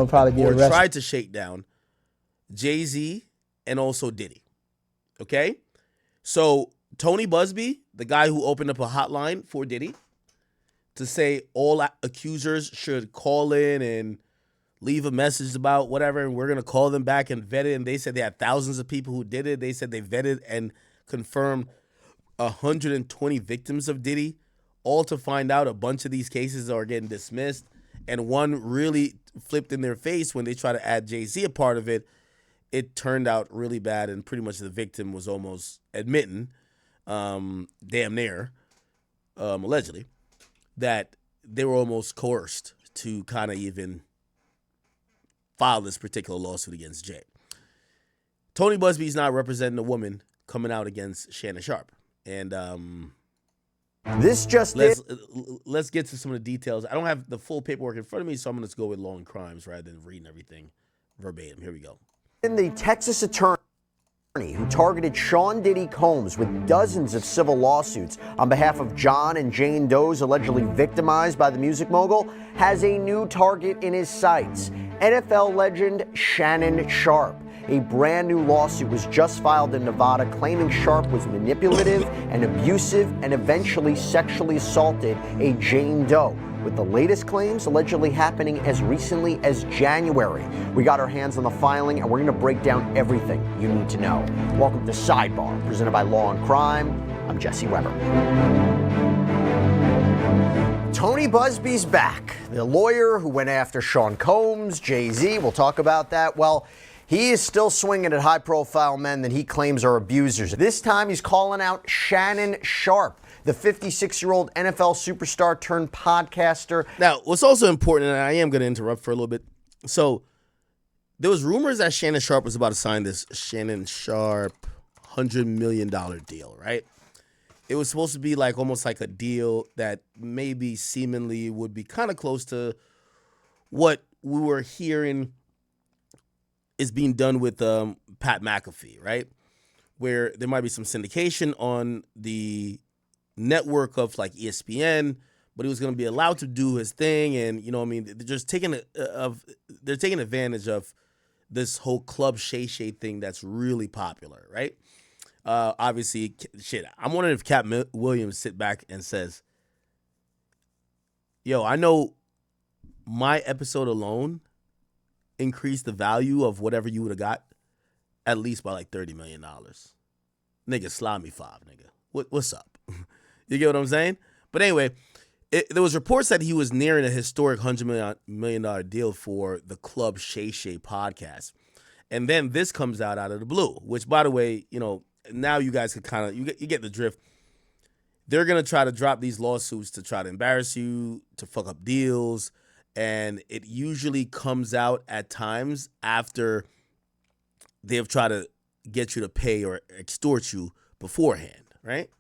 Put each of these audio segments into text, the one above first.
He'll probably be or arrested. tried to shake down Jay-Z and also Diddy. Okay? So Tony Busby, the guy who opened up a hotline for Diddy to say all accusers should call in and leave a message about whatever, and we're going to call them back and vet it. And they said they had thousands of people who did it. They said they vetted and confirmed 120 victims of Diddy, all to find out a bunch of these cases are getting dismissed. And one really flipped in their face when they tried to add Jay-Z a part of it. It turned out really bad, and pretty much the victim was almost admitting, damn near, allegedly, that they were almost coerced to kind of even file this particular lawsuit against Jay. Tony Busby's not representing a woman coming out against Shannon Sharpe. And let's get to some of the details. I don't have the full paperwork in front of me, so I'm going to go with law and crimes rather than reading everything verbatim. Here we go. The Texas attorney who targeted Sean Diddy Combs with dozens of civil lawsuits on behalf of John and Jane Does allegedly victimized by the music mogul has a new target in his sights. NFL legend Shannon Sharpe. A brand new lawsuit was just filed in Nevada claiming Sharpe was manipulative and abusive and eventually sexually assaulted a Jane Doe, with the latest claims allegedly happening as recently as January. We got our hands on the filing, and we're going to break down everything you need to know. Welcome to Sidebar, presented by Law and Crime. I'm Jesse Weber. Tony Busby's back. The lawyer who went after Sean Combs, Jay-Z, we'll talk about that. Well, he is still swinging at high-profile men that he claims are abusers. This time he's calling out Shannon Sharpe, the 56-year-old NFL superstar turned podcaster. Now, what's also important, and I am going to interrupt for a little bit. So there was rumors that Shannon Sharpe was about to sign this Shannon Sharpe $100 million deal, right? It was supposed to be like almost like a deal that maybe seemingly would be kind of close to what we were hearing is being done with Pat McAfee, right? Where there might be some syndication on the network of like ESPN, but he was going to be allowed to do his thing, and you know what I mean, they're just taking advantage of this whole Club Shay Shay thing that's really popular, right? Obviously, shit. I'm wondering if Cat Williams sit back and says, "Yo, I know my episode alone increased the value of whatever you would have got at least by like $30 million. Nigga, slide me five, nigga. What's up?" You get what I'm saying? But anyway, there was reports that he was nearing a historic $100 million deal for the Club Shay Shay podcast. And then this comes out of the blue, which, by the way, you know, now you guys can kind of, you get the drift. They're going to try to drop these lawsuits to try to embarrass you, to fuck up deals. And it usually comes out at times after they've tried to get you to pay or extort you beforehand, right?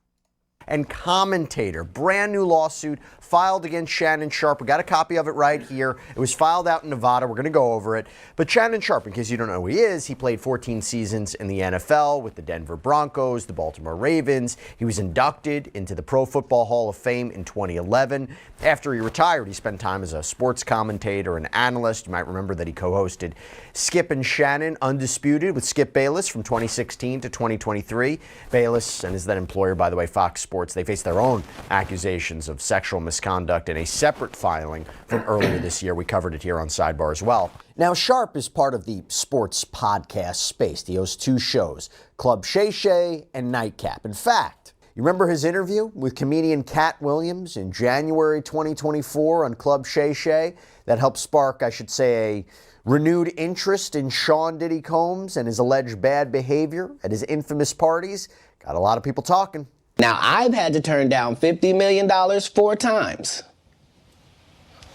And commentator. Brand new lawsuit filed against Shannon Sharpe. We got a copy of it right here. It was filed out in Nevada. We're going to go over it. But Shannon Sharpe, in case you don't know who he is, he played 14 seasons in the NFL with the Denver Broncos, the Baltimore Ravens. He was inducted into the Pro Football Hall of Fame in 2011. After he retired, he spent time as a sports commentator and analyst. You might remember that he co-hosted Skip and Shannon Undisputed with Skip Bayless from 2016 to 2023. Bayless and his then employer, by the way, Fox Sports, they face their own accusations of sexual misconduct in a separate filing from earlier this year. We covered it here on Sidebar as well. Now, Sharpe is part of the sports podcast space. He hosts two shows, Club Shay Shay and Nightcap. In fact, you remember his interview with comedian Cat Williams in January 2024 on Club Shay Shay? That helped spark, I should say, a renewed interest in Sean Diddy Combs and his alleged bad behavior at his infamous parties. Got a lot of people talking. Now, I've had to turn down $50 million 4 times.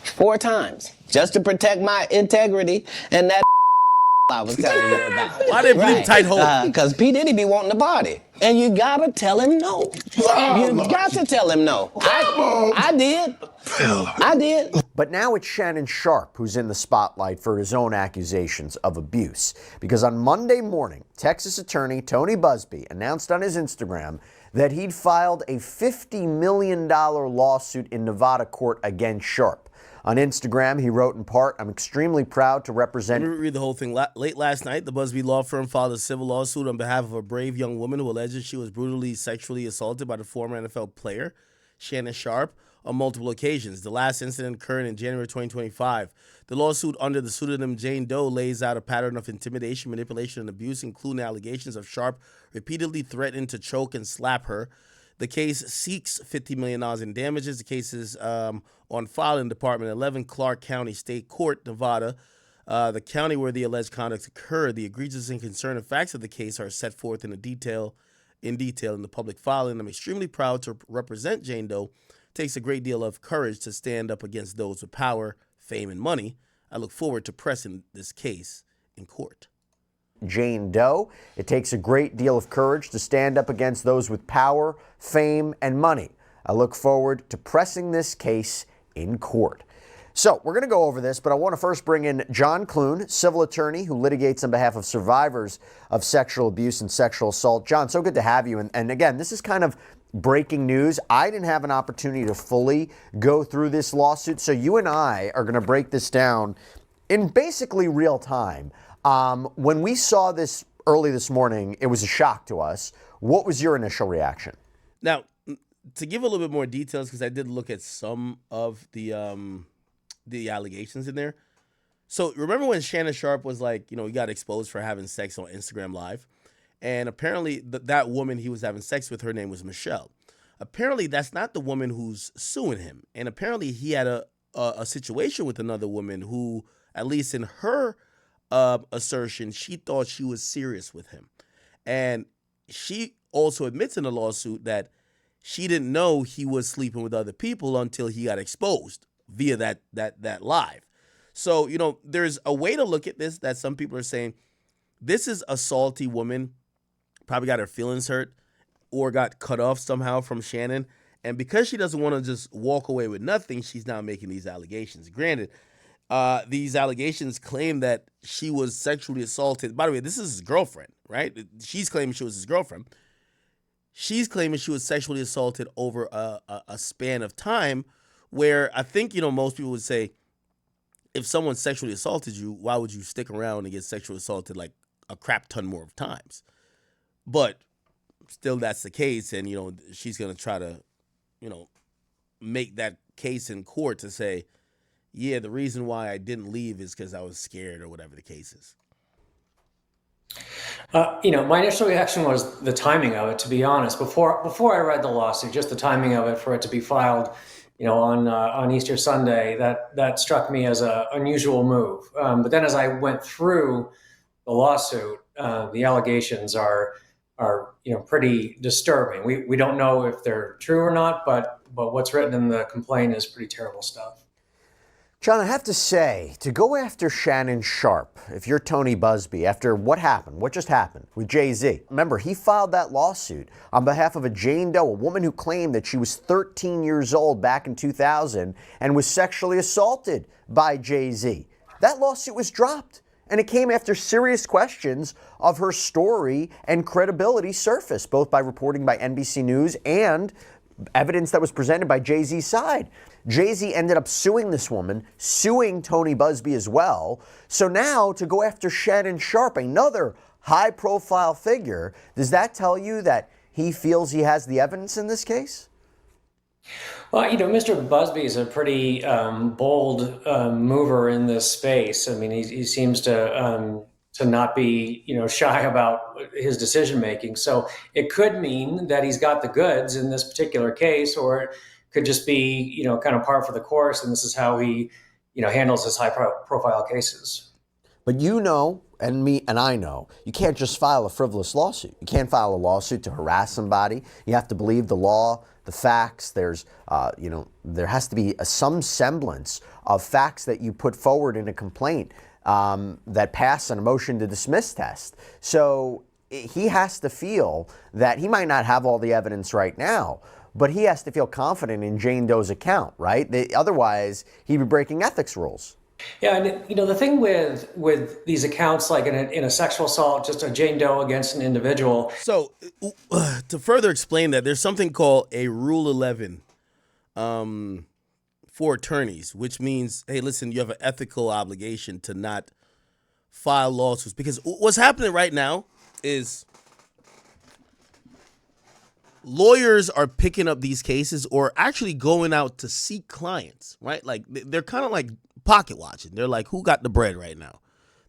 4 times. Just to protect my integrity and that I was telling you about. Why they bleep tight hole? Because P. Diddy be wanting the body. And you gotta tell him no. You got to tell him no. I did. I did. But now it's Shannon Sharpe who's in the spotlight for his own accusations of abuse. Because on Monday morning, Texas attorney Tony Busby announced on his Instagram that he'd filed a $50 million lawsuit in Nevada court against Sharpe. On Instagram, he wrote in part, "I'm extremely proud to represent..." Let me read the whole thing. Late last night, the Busby law firm filed a civil lawsuit on behalf of a brave young woman who alleges she was brutally sexually assaulted by the former NFL player, Shannon Sharpe, on multiple occasions. The last incident occurred in January 2025. The lawsuit under the pseudonym Jane Doe lays out a pattern of intimidation, manipulation, and abuse, including allegations of Sharpe repeatedly threatening to choke and slap her. The case seeks $50 million in damages. The case is on file in Department 11, Clark County State Court, Nevada. The county where the alleged conduct occurred. The egregious and concerning facts of the case are set forth in detail in the public filing. I'm extremely proud to represent Jane Doe. It takes a great deal of courage to stand up against those with power, fame, and money. I look forward to pressing this case in court. Jane Doe. It takes a great deal of courage to stand up against those with power, fame, and money. I look forward to pressing this case in court. So we're going to go over this, but I want to first bring in John Clune, civil attorney who litigates on behalf of survivors of sexual abuse and sexual assault. John, so good to have you. And again, this is kind of breaking news. I didn't have an opportunity to fully go through this lawsuit, so you and I are going to break this down in basically real time. When we saw this early this morning, it was a shock to us. What was your initial reaction? Now, to give a little bit more details, because I did look at some of the allegations in there. So remember when Shannon Sharpe was like, he got exposed for having sex on Instagram Live? And apparently that woman he was having sex with, her name was Michelle. Apparently that's not the woman who's suing him. And apparently he had a situation with another woman who, at least in her assertion, she thought she was serious with him. And she also admits in the lawsuit that she didn't know he was sleeping with other people until he got exposed via that live. So, there's a way to look at this that some people are saying this is a salty woman, probably got her feelings hurt or got cut off somehow from Shannon. And because she doesn't want to just walk away with nothing, she's now making these allegations. Granted, these allegations claim that she was sexually assaulted. By the way, this is his girlfriend, right? She's claiming she was his girlfriend. She's claiming she was sexually assaulted over a span of time where I think, most people would say, if someone sexually assaulted you, why would you stick around and get sexually assaulted like a crap ton more of times? But still, that's the case. And, she's going to try to, make that case in court to say, yeah, the reason why I didn't leave is because I was scared or whatever the case is. My initial reaction was the timing of it, to be honest. Before I read the lawsuit, just the timing of it for it to be filed, on Easter Sunday, that struck me as an unusual move. But then as I went through the lawsuit, the allegations are pretty disturbing. We don't know if they're true or not, but what's written in the complaint is pretty terrible stuff. John, I have to say, to go after Shannon Sharpe, if you're Tony Busby, after what just happened with Jay-Z. Remember, he filed that lawsuit on behalf of a Jane Doe, a woman who claimed that she was 13 years old back in 2000 and was sexually assaulted by Jay-Z. That lawsuit was dropped, and it came after serious questions of her story and credibility surfaced, both by reporting by NBC News and evidence that was presented by Jay-Z's side. Jay-Z ended up suing this woman, suing Tony Busby as well. So now to go after Shannon Sharpe, another high-profile figure, does that tell you that he feels he has the evidence in this case? Well, Mr. Busby is a pretty bold mover in this space. I mean, he seems to not be, shy about his decision making. So it could mean that he's got the goods in this particular case, or it could just be, kind of par for the course. And this is how he, handles his high profile cases. But and me and I know, you can't just file a frivolous lawsuit. You can't file a lawsuit to harass somebody. You have to believe the law, the facts. There's, there has to be some semblance of facts that you put forward in a complaint that pass an motion to dismiss test. So he has to feel that he might not have all the evidence right now, but he has to feel confident in Jane Doe's account, right? Otherwise, he'd be breaking ethics rules. Yeah, and the thing with these accounts, like in a sexual assault, just a Jane Doe against an individual. So to further explain that, there's something called a Rule 11 for attorneys, which means, hey, listen, you have an ethical obligation to not file lawsuits, because what's happening right now is lawyers are picking up these cases or actually going out to seek clients, right? Like they're kind of like pocket watching. They're like, who got the bread right now?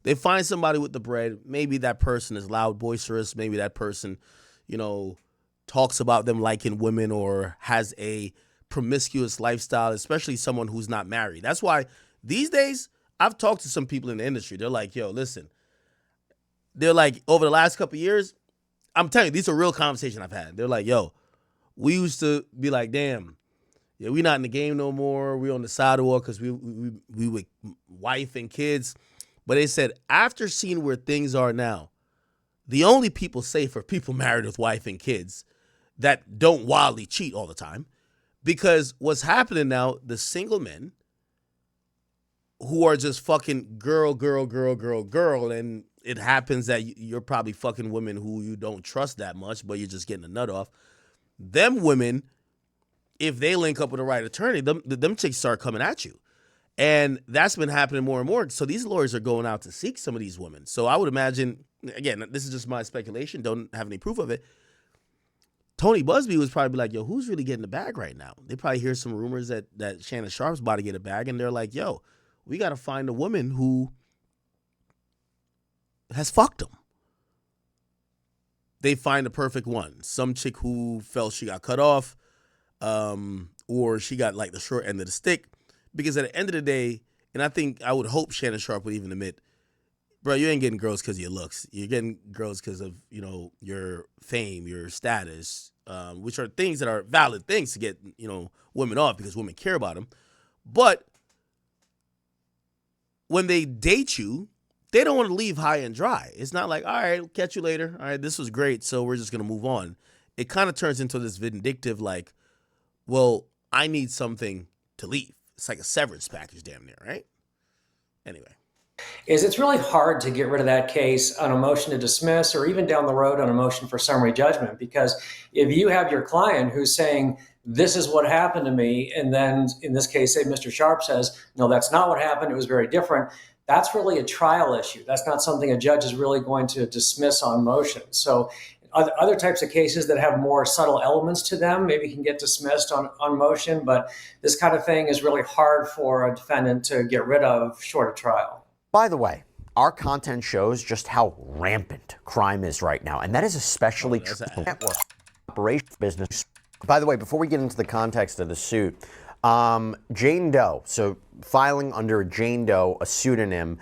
They find somebody with the bread. Maybe that person is loud, boisterous. Maybe that person, talks about them liking women or has a promiscuous lifestyle, especially someone who's not married. That's why these days I've talked to some people in the industry. They're like, yo, listen. They're like, over the last couple of years, I'm telling you, these are real conversations I've had. They're like, yo, we used to be like, damn, yeah, we not in the game no more. We on the sidewalk because we with wife and kids. But they said after seeing where things are now, the only people safe are people married with wife and kids that don't wildly cheat all the time. Because what's happening now, the single men who are just fucking girl, and it happens that you're probably fucking women who you don't trust that much, but you're just getting a nut off. Them women, if they link up with the right attorney, them chicks start coming at you. And that's been happening more and more. So these lawyers are going out to seek some of these women. So I would imagine, again, this is just my speculation, don't have any proof of it. Tony Busby was probably like, yo, who's really getting the bag right now? They probably hear some rumors that Shannon Sharpe's about to get a bag, and they're like, yo, we got to find a woman who has fucked him. They find the perfect one. Some chick who felt she got cut off, or she got like the short end of the stick. Because at the end of the day, and I would hope Shannon Sharpe would even admit, bro, you ain't getting girls because of your looks. You're getting girls because of, your fame, your status, which are things that are valid things to get, women off because women care about them. But when they date you, they don't want to leave high and dry. It's not like, all right, we'll catch you later. All right, this was great, so we're just going to move on. It kind of turns into this vindictive, like, well, I need something to leave. It's like a severance package damn near, right? Anyway. It's really hard to get rid of that case on a motion to dismiss or even down the road on a motion for summary judgment, because if you have your client who's saying, this is what happened to me, and then in this case, say Mr. Sharpe says, no, that's not what happened, it was very different, that's really a trial issue. That's not something a judge is really going to dismiss on motion. So other types of cases that have more subtle elements to them maybe can get dismissed on motion, but this kind of thing is really hard for a defendant to get rid of short of trial. By the way, our content shows just how rampant crime is right now, and that is especially true in network operation business. By the way, before we get into the context of the suit, Jane Doe, so filing under Jane Doe, a pseudonym,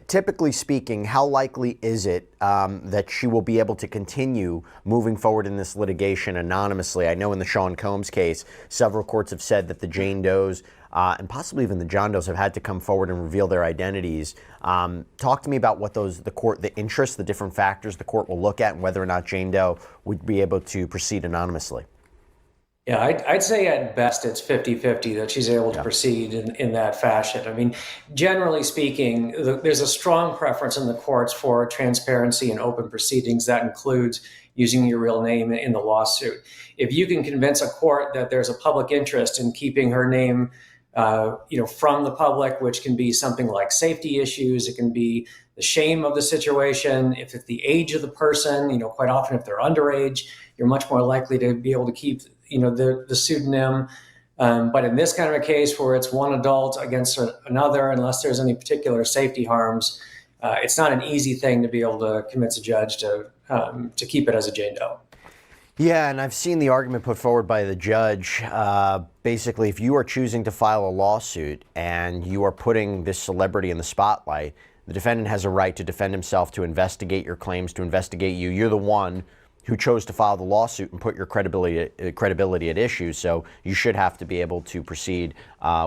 typically speaking, how likely is it that she will be able to continue moving forward in this litigation anonymously? I know in the Sean Combs case, several courts have said that the Jane Does and possibly even the John Does have had to come forward and reveal their identities. Talk to me about what the interests, the different factors the court will look at, and whether or not Jane Doe would be able to proceed anonymously. Yeah, I'd say at best it's 50-50 that she's able to proceed in that fashion. I mean, generally speaking, there's a strong preference in the courts for transparency and open proceedings. That includes using your real name in the lawsuit. If you can convince a court that there's a public interest in keeping her name from the public, which can be something like safety issues, it can be the shame of the situation, if it's the age of the person, quite often if they're underage, you're much more likely to be able to keep the pseudonym. But in this kind of a case where it's one adult against another, unless there's any particular safety harms, it's not an easy thing to be able to convince a judge to keep it as a Jane Doe. Yeah, and I've seen the argument put forward by the judge. Basically, if you are choosing to file a lawsuit and you are putting this celebrity in the spotlight, the defendant has a right to defend himself, to investigate your claims, to investigate you. You're the one who chose to file the lawsuit and put your credibility at issue, so you should have to be able to proceed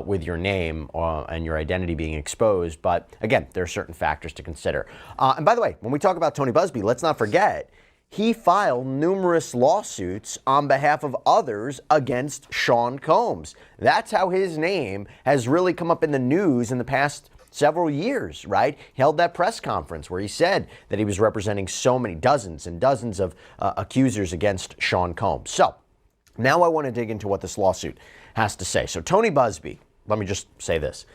with your name and your identity being exposed. But again, there are certain factors to consider. And by the way, when we talk about Tony Busby, let's not forget, he filed numerous lawsuits on behalf of others against Sean Combs. That's how his name has really come up in the news in the past several years, right? He held that press conference where he said that he was representing so many, dozens and dozens of accusers against Sean Combs. So now I want to dig into what this lawsuit has to say. So Tony Busby, let me just say this,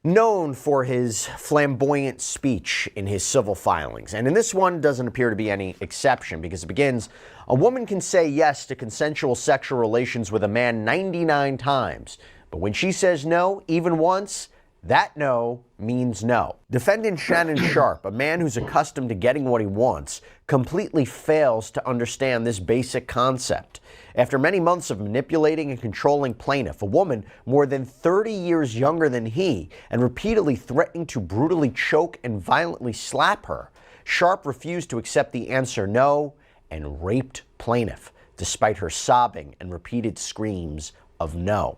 known for his flamboyant speech in his civil filings. And in this one doesn't appear to be any exception, because it begins, a woman can say yes to consensual sexual relations with a man 99 times, but when she says no, even once, that no means no. Defendant Shannon Sharpe, a man who's accustomed to getting what he wants, completely fails to understand this basic concept. After many months of manipulating and controlling plaintiff, a woman more than 30 years younger than he, and repeatedly threatening to brutally choke and violently slap her, Sharpe refused to accept the answer no and raped plaintiff, despite her sobbing and repeated screams of no.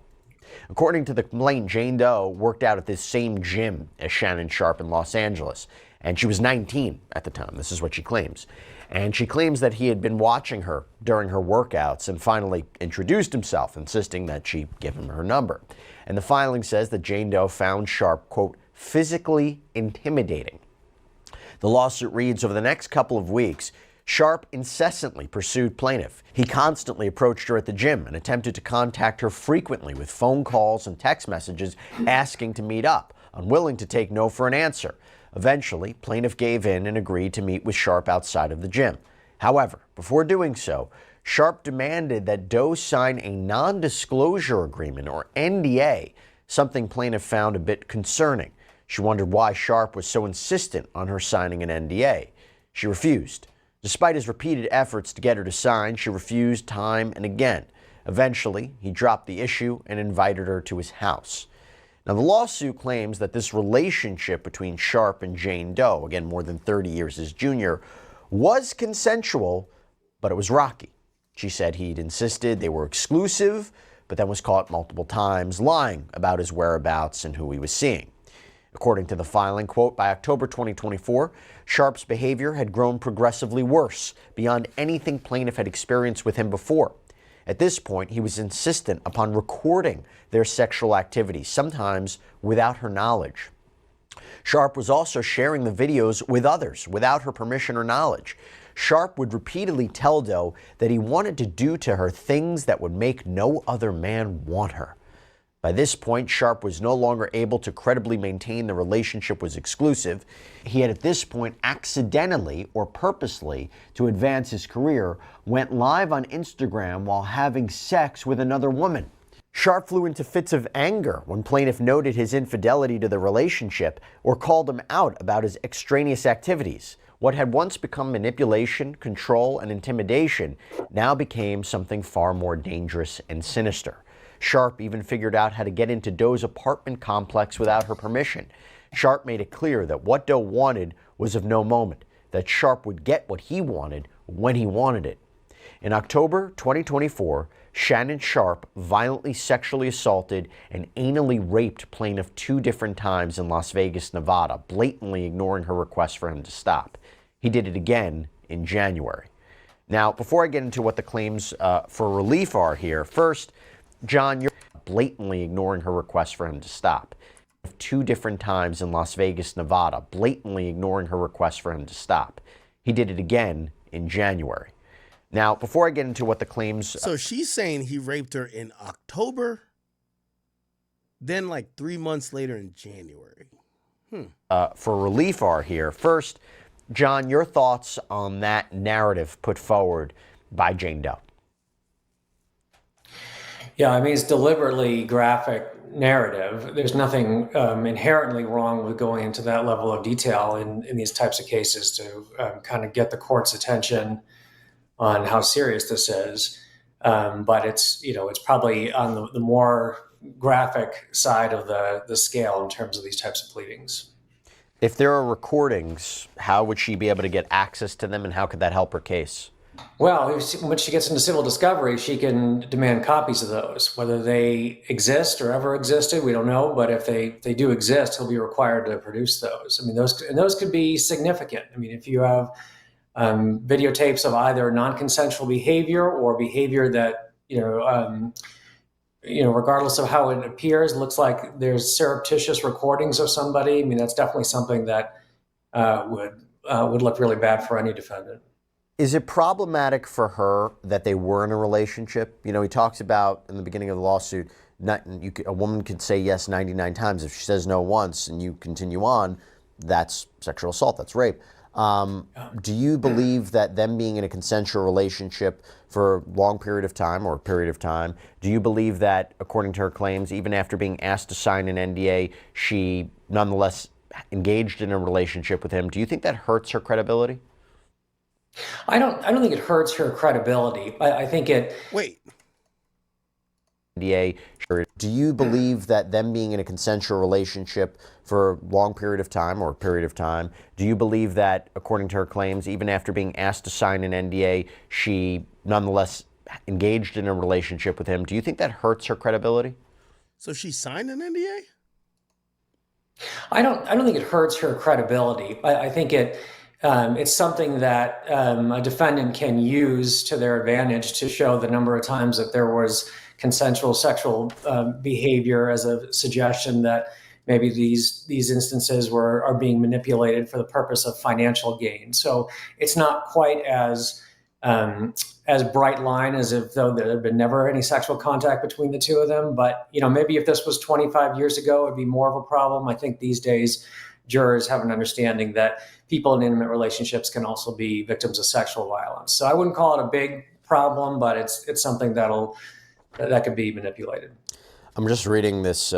According to the complaint, Jane Doe worked out at this same gym as Shannon Sharpe in Los Angeles, and she was 19 at the time. This is what she claims. And she claims that he had been watching her during her workouts and finally introduced himself, insisting that she give him her number. And the filing says that Jane Doe found Sharpe, quote, physically intimidating. The lawsuit reads, over the next couple of weeks, Sharpe incessantly pursued plaintiff. He constantly approached her at the gym and attempted to contact her frequently with phone calls and text messages asking to meet up, unwilling to take no for an answer. Eventually, plaintiff gave in and agreed to meet with Sharpe outside of the gym. However, before doing so, Sharpe demanded that Doe sign a non-disclosure agreement, or NDA, something plaintiff found a bit concerning. She wondered why Sharpe was so insistent on her signing an NDA. She refused. Despite his repeated efforts to get her to sign, she refused time and again. Eventually, he dropped the issue and invited her to his house. Now, the lawsuit claims that this relationship between Sharpe and Jane Doe, again more than 30 years his junior, was consensual, but it was rocky. She said he'd insisted they were exclusive, but then was caught multiple times lying about his whereabouts and who he was seeing. According to the filing, quote, by October 2024, Sharpe's behavior had grown progressively worse, beyond anything plaintiff had experienced with him before. At this point, he was insistent upon recording their sexual activities, sometimes without her knowledge. Sharpe was also sharing the videos with others without her permission or knowledge. Sharpe would repeatedly tell Doe that he wanted to do to her things that would make no other man want her. By this point, Sharpe was no longer able to credibly maintain the relationship was exclusive. He had at this point accidentally or purposely, to advance his career, went live on Instagram while having sex with another woman. Sharpe flew into fits of anger when plaintiff noted his infidelity to the relationship or called him out about his extraneous activities. What had once become manipulation, control, and intimidation now became something far more dangerous and sinister. Sharpe even figured out how to get into Doe's apartment complex without her permission. Sharpe made it clear that what Doe wanted was of no moment, that Sharpe would get what he wanted when he wanted it. In October 2024, Shannon Sharpe violently sexually assaulted and anally raped plaintiff 2 different times in Las Vegas, Nevada, blatantly ignoring her request for him to stop. He did it again in January. Now, before I get into what the claims for relief are here, first, John, you're blatantly ignoring her request for him to stop. 2 different times in Las Vegas, Nevada, blatantly ignoring her request for him to stop. He did it again in January. Now, before I get into what the claims... So she's saying he raped her in October, then like 3 months later in January. For relief are here. First, John, your thoughts on that narrative put forward by Jane Doe. Yeah, I mean, it's deliberately graphic narrative. There's nothing inherently wrong with going into that level of detail in these types of cases to kind of get the court's attention on how serious this is. But it's probably on the more graphic side of the scale in terms of these types of pleadings. If there are recordings, how would she be able to get access to them, and how could that help her case? Well, when she gets into civil discovery, she can demand copies of those. Whether they exist or ever existed, we don't know. But if they do exist, he'll be required to produce those. I mean, those could be significant. I mean, if you have videotapes of either non-consensual behavior or behavior that regardless of how it appears, looks like there's surreptitious recordings of somebody. I mean, that's definitely something that would look really bad for any defendant. Is it problematic for her that they were in a relationship? You know, he talks about in the beginning of the lawsuit, a woman could say yes 99 times. If she says no once and you continue on, that's sexual assault, that's rape. Do you believe that them being in a consensual relationship for a long period of time or a period of time, do you believe that, according to her claims, even after being asked to sign an NDA, she nonetheless engaged in a relationship with him? Do you think that hurts her credibility? I don't think it hurts her credibility. I think it. Wait. NDA. Do you believe that them being in a consensual relationship for a long period of time or a period of time, do you believe that, according to her claims, even after being asked to sign an NDA, she nonetheless engaged in a relationship with him? Do you think that hurts her credibility? So she signed an NDA? I don't think it hurts her credibility. I think it's something that a defendant can use to their advantage to show the number of times that there was consensual sexual behavior, as a suggestion that maybe these instances are being manipulated for the purpose of financial gain. So it's not quite as bright line as if though there had been never any sexual contact between the two of them. But maybe if this was 25 years ago, it'd be more of a problem. I think these days jurors have an understanding that people in intimate relationships can also be victims of sexual violence. So I wouldn't call it a big problem, but it's something that could be manipulated. I'm just reading this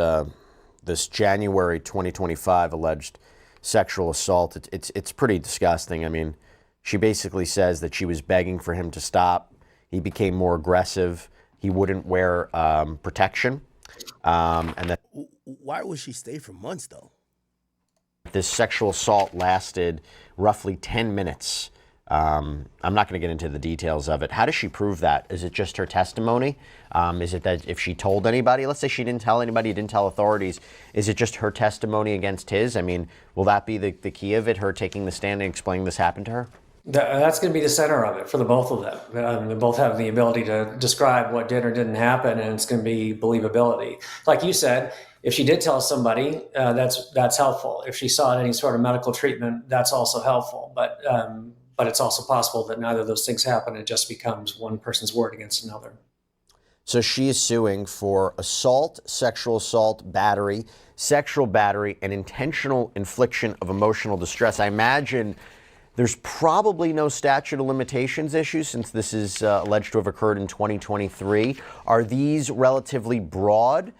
this January 2025 alleged sexual assault. It's pretty disgusting. I mean, she basically says that she was begging for him to stop. He became more aggressive. He wouldn't wear protection, and that. Why would she stay for months though? This sexual assault lasted roughly 10 minutes. I'm not going to get into the details of it. How does she prove that? Is it just her testimony? Is it that if she told anybody, let's say she didn't tell anybody, didn't tell authorities, is it just her testimony against his? I mean, will that be the key of it, her taking the stand and explaining this happened to her? That's going to be the center of it for the both of them. They both have the ability to describe what did or didn't happen, and it's going to be believability. Like you said, if she did tell somebody, that's helpful. If she sought any sort of medical treatment, that's also helpful. But it's also possible that neither of those things happen. It just becomes one person's word against another. So she is suing for assault, sexual assault, battery, sexual battery, and intentional infliction of emotional distress. I imagine there's probably no statute of limitations issue since this is alleged to have occurred in 2023. Are these relatively broad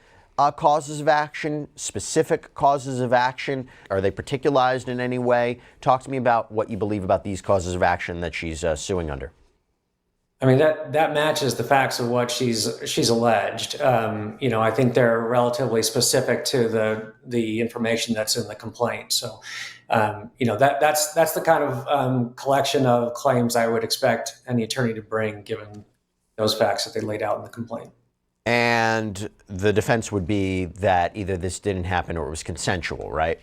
causes of action, specific causes of action? Are they particularized in any way? Talk to me about what you believe about these causes of action that she's suing under. I mean, that matches the facts of what she's alleged. I think they're relatively specific to the information that's in the complaint. So, that's the kind of collection of claims I would expect any attorney to bring, given those facts that they laid out in the complaint. And the defense would be that either this didn't happen or it was consensual, right?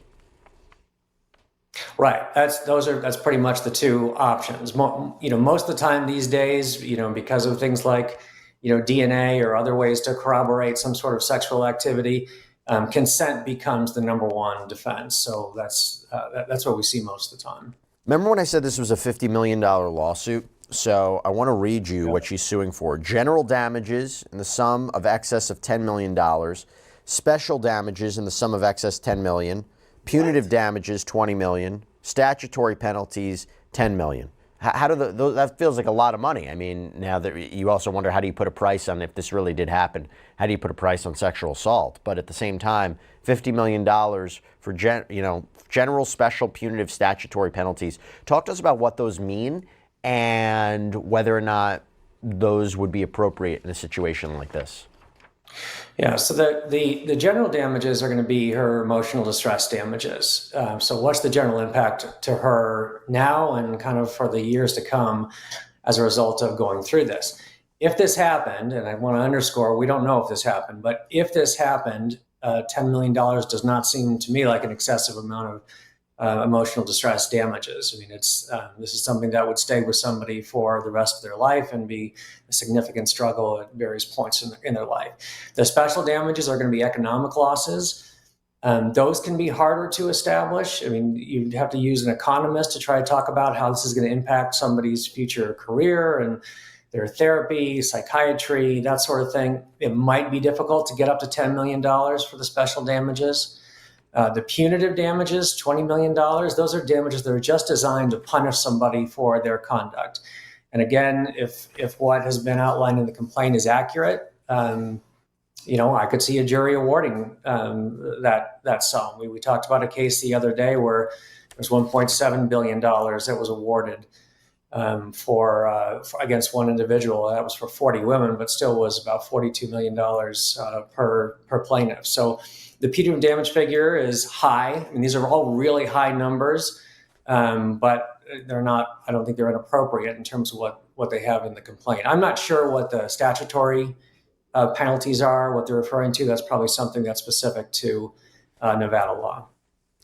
Right. That's pretty much the two options. Most of the time these days, because of things like, DNA or other ways to corroborate some sort of sexual activity, consent becomes the number one defense. So that's what we see most of the time. Remember when I said this was a $50 million lawsuit? So I want to read you what she's suing for. General damages in the sum of excess of $10 million, special damages in the sum of excess $10 million, punitive damages $20 million, statutory penalties $10 million. How do that feels like a lot of money. I mean, now that you also wonder, how do you put a price on if this really did happen? How do you put a price on sexual assault? But at the same time, $50 million for general, special, punitive, statutory penalties. Talk to us about what those mean and whether or not those would be appropriate in a situation like this. Yeah, so the general damages are going to be her emotional distress damages. So what's the general impact to her now and kind of for the years to come as a result of going through this? If this happened, and I want to underscore, we don't know if this happened, but if this happened, $10 million does not seem to me like an excessive amount of emotional distress damages. I mean, this is something that would stay with somebody for the rest of their life and be a significant struggle at various points in their life. The special damages are going to be economic losses. Those can be harder to establish. I mean, you'd have to use an economist to try to talk about how this is going to impact somebody's future career and their therapy, psychiatry, that sort of thing. It might be difficult to get up to $10 million for the special damages. The punitive damages, $20 million, those are damages that are just designed to punish somebody for their conduct. And again, if what has been outlined in the complaint is accurate, I could see a jury awarding that sum. We talked about a case the other day where there's $1.7 billion that was awarded for against one individual. That was for 40 women, but still was about $42 million per plaintiff. So the punitive damage figure is high. I mean, these are all really high numbers, but they're not. I don't think they're inappropriate in terms of what they have in the complaint. I'm not sure what the statutory penalties are, what they're referring to. That's probably something that's specific to Nevada law.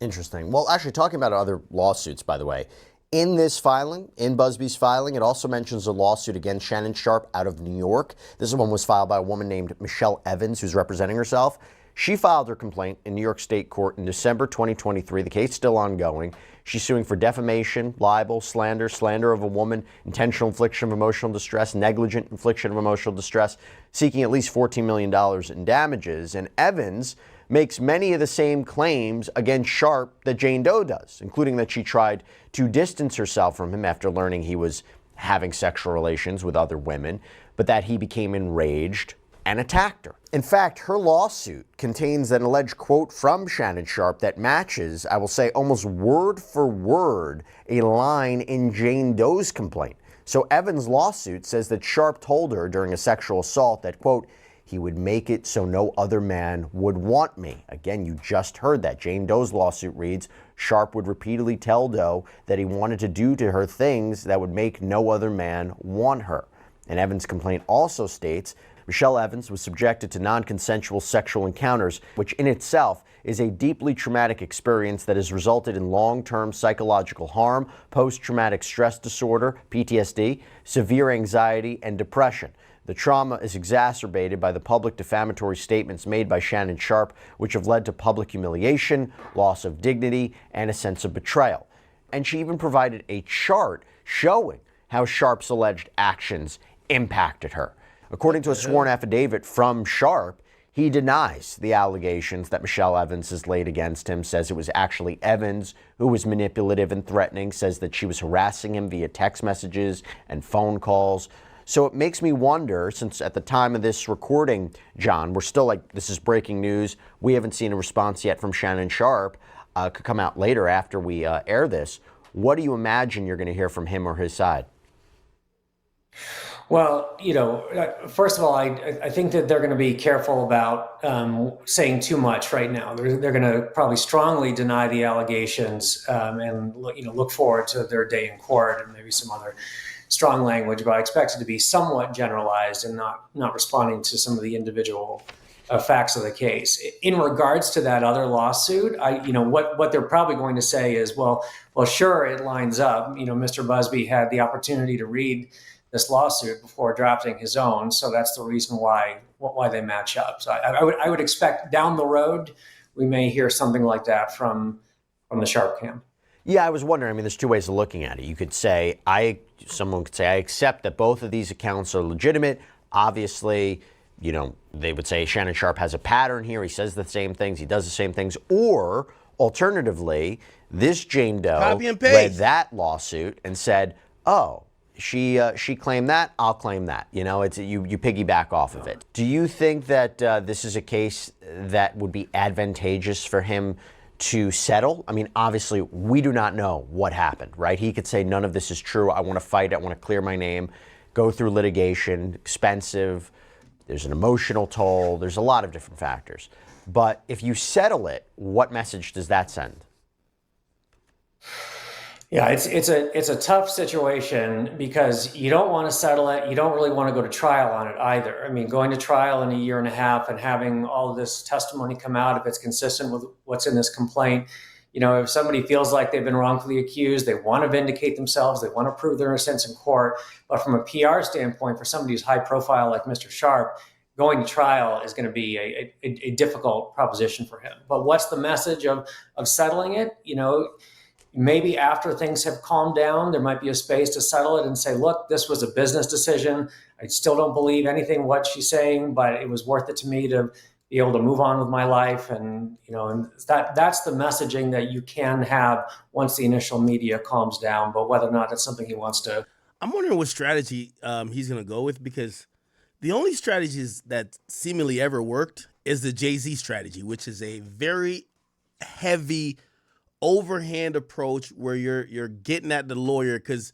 Interesting. Well, actually, talking about other lawsuits, by the way, in this filing, in Busby's filing, it also mentions a lawsuit against Shannon Sharpe out of New York. This one was filed by a woman named Michelle Evans, who's representing herself. She filed her complaint in New York State Court in December 2023. The case is still ongoing. She's suing for defamation, libel, slander, slander of a woman, intentional infliction of emotional distress, negligent infliction of emotional distress, seeking at least $14 million in damages. And Evans makes many of the same claims against Sharpe that Jane Doe does, including that she tried to distance herself from him after learning he was having sexual relations with other women, but that he became enraged and attacked her. In fact, her lawsuit contains an alleged quote from Shannon Sharpe that matches, I will say, almost word for word, a line in Jane Doe's complaint. So Evans' lawsuit says that Sharpe told her during a sexual assault that, quote, he would make it so no other man would want me. Again, you just heard that. Jane Doe's lawsuit reads, Sharpe would repeatedly tell Doe that he wanted to do to her things that would make no other man want her. And Evans' complaint also states Michelle Evans was subjected to non-consensual sexual encounters, which in itself is a deeply traumatic experience that has resulted in long-term psychological harm, post-traumatic stress disorder, PTSD, severe anxiety, and depression. The trauma is exacerbated by the public defamatory statements made by Shannon Sharpe, which have led to public humiliation, loss of dignity, and a sense of betrayal. And she even provided a chart showing how Sharpe's alleged actions impacted her. According to a sworn affidavit from Sharpe, he denies the allegations that Michelle Evans has laid against him, says it was actually Evans who was manipulative and threatening, says that she was harassing him via text messages and phone calls. So it makes me wonder, since at the time of this recording, John, we're still like, this is breaking news. We haven't seen a response yet from Shannon Sharpe. Could come out later after we air this. What do you imagine you're going to hear from him or his side? Well, first of all, I think that they're going to be careful about saying too much right now. They're going to probably strongly deny the allegations and look forward to their day in court and maybe some other strong language. But I expect it to be somewhat generalized and not responding to some of the individual facts of the case. In regards to that other lawsuit, what they're probably going to say is, well, sure, it lines up. Mr. Busby had the opportunity to read this lawsuit before drafting his own, so that's the reason why they match up. So I would expect down the road we may hear something like that from the Sharpe camp. Yeah, I was wondering. I mean, there's two ways of looking at it. You could say someone could say I accept that both of these accounts are legitimate. Obviously, they would say Shannon Sharpe has a pattern here. He says the same things. He does the same things. Or alternatively, this Jane Doe read that lawsuit and said, "Oh, she claimed that. I'll claim that." You piggyback off of it. Do you think that this is a case that would be advantageous for him to settle? I mean, obviously, we do not know what happened, right? He could say none of this is true. I want to fight. I want to clear my name. Go through litigation, expensive. There's an emotional toll. There's a lot of different factors. But if you settle it, what message does that send? Yeah, it's a tough situation because you don't want to settle it. You don't really want to go to trial on it either. I mean, going to trial in a year and a half and having all of this testimony come out, if it's consistent with what's in this complaint, if somebody feels like they've been wrongfully accused, they want to vindicate themselves, they want to prove their innocence in court. But from a PR standpoint, for somebody who's high profile like Mr. Sharpe, going to trial is going to be a difficult proposition for him. But what's the message of settling it? Maybe after things have calmed down, there might be a space to settle it and say, look, this was a business decision. I still don't believe anything what she's saying, but it was worth it to me to be able to move on with my life. And that's the messaging that you can have once the initial media calms down. But whether or not it's something he wants to. I'm wondering what strategy he's going to go with, because the only strategies that seemingly ever worked is the Jay-Z strategy, which is a very heavy overhand approach where you're getting at the lawyer, because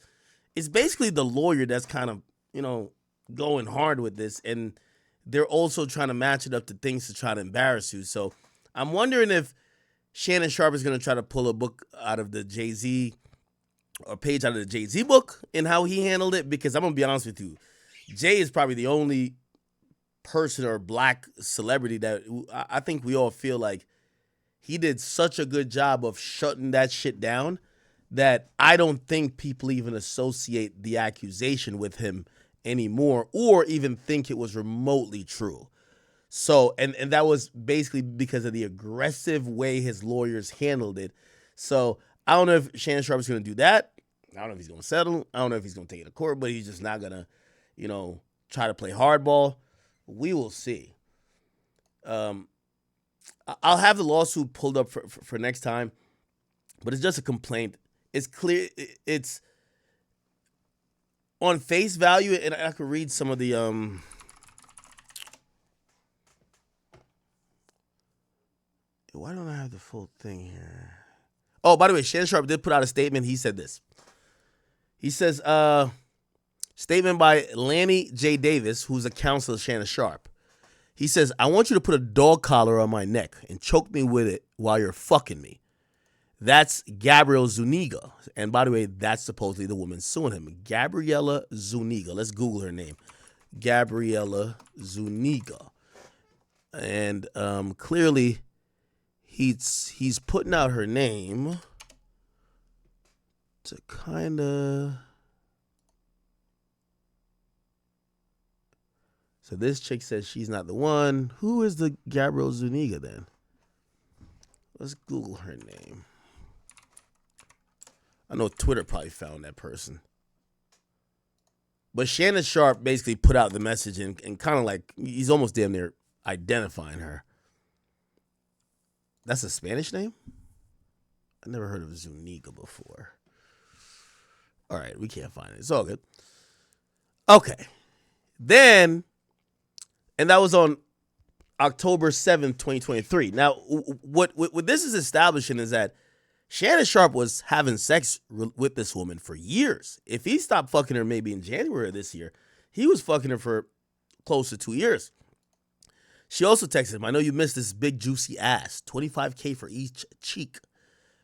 it's basically the lawyer that's kind of, going hard with this, and they're also trying to match it up to things to try to embarrass you. So I'm wondering if Shannon Sharpe is going to try to pull a book out of the Jay-Z, or page out of the Jay-Z book, and how he handled it, because I'm going to be honest with you, Jay is probably the only person or black celebrity that I think we all feel like he did such a good job of shutting that shit down that I don't think people even associate the accusation with him anymore, or even think it was remotely true. So, and that was basically because of the aggressive way his lawyers handled it. So I don't know if Shannon Sharpe is going to do that. I don't know if he's going to settle. I don't know if he's going to take it to court, but he's just not going to, try to play hardball. We will see. I'll have the lawsuit pulled up for next time, but it's just a complaint. It's clear. It's on face value, and I could read some of the why don't I have the full thing here? Oh, by the way, Shannon Sharpe did put out a statement. He said this. He says, statement by Lanny J. Davis, who's a counsel of Shannon Sharpe. He says, I want you to put a dog collar on my neck and choke me with it while you're fucking me. That's Gabrielle Zuniga. And by the way, that's supposedly the woman suing him. Gabriella Zuniga. Let's Google her name. Gabriella Zuniga. And clearly he's putting out her name to kind of... So this chick says she's not the one. Who is the Gabrielle Zuniga then? Let's Google her name. I know Twitter probably found that person. But Shannon Sharpe basically put out the message and kind of like, he's almost damn near identifying her. That's a Spanish name? I never heard of Zuniga before. All right, we can't find it. It's all good. Okay. Then, and that was on October 7th, 2023. Now, what this is establishing is that Shannon Sharpe was having sex with this woman for years. If he stopped fucking her maybe in January of this year, he was fucking her for close to 2 years. She also texted him, I know you missed this big juicy ass, $25K for each cheek.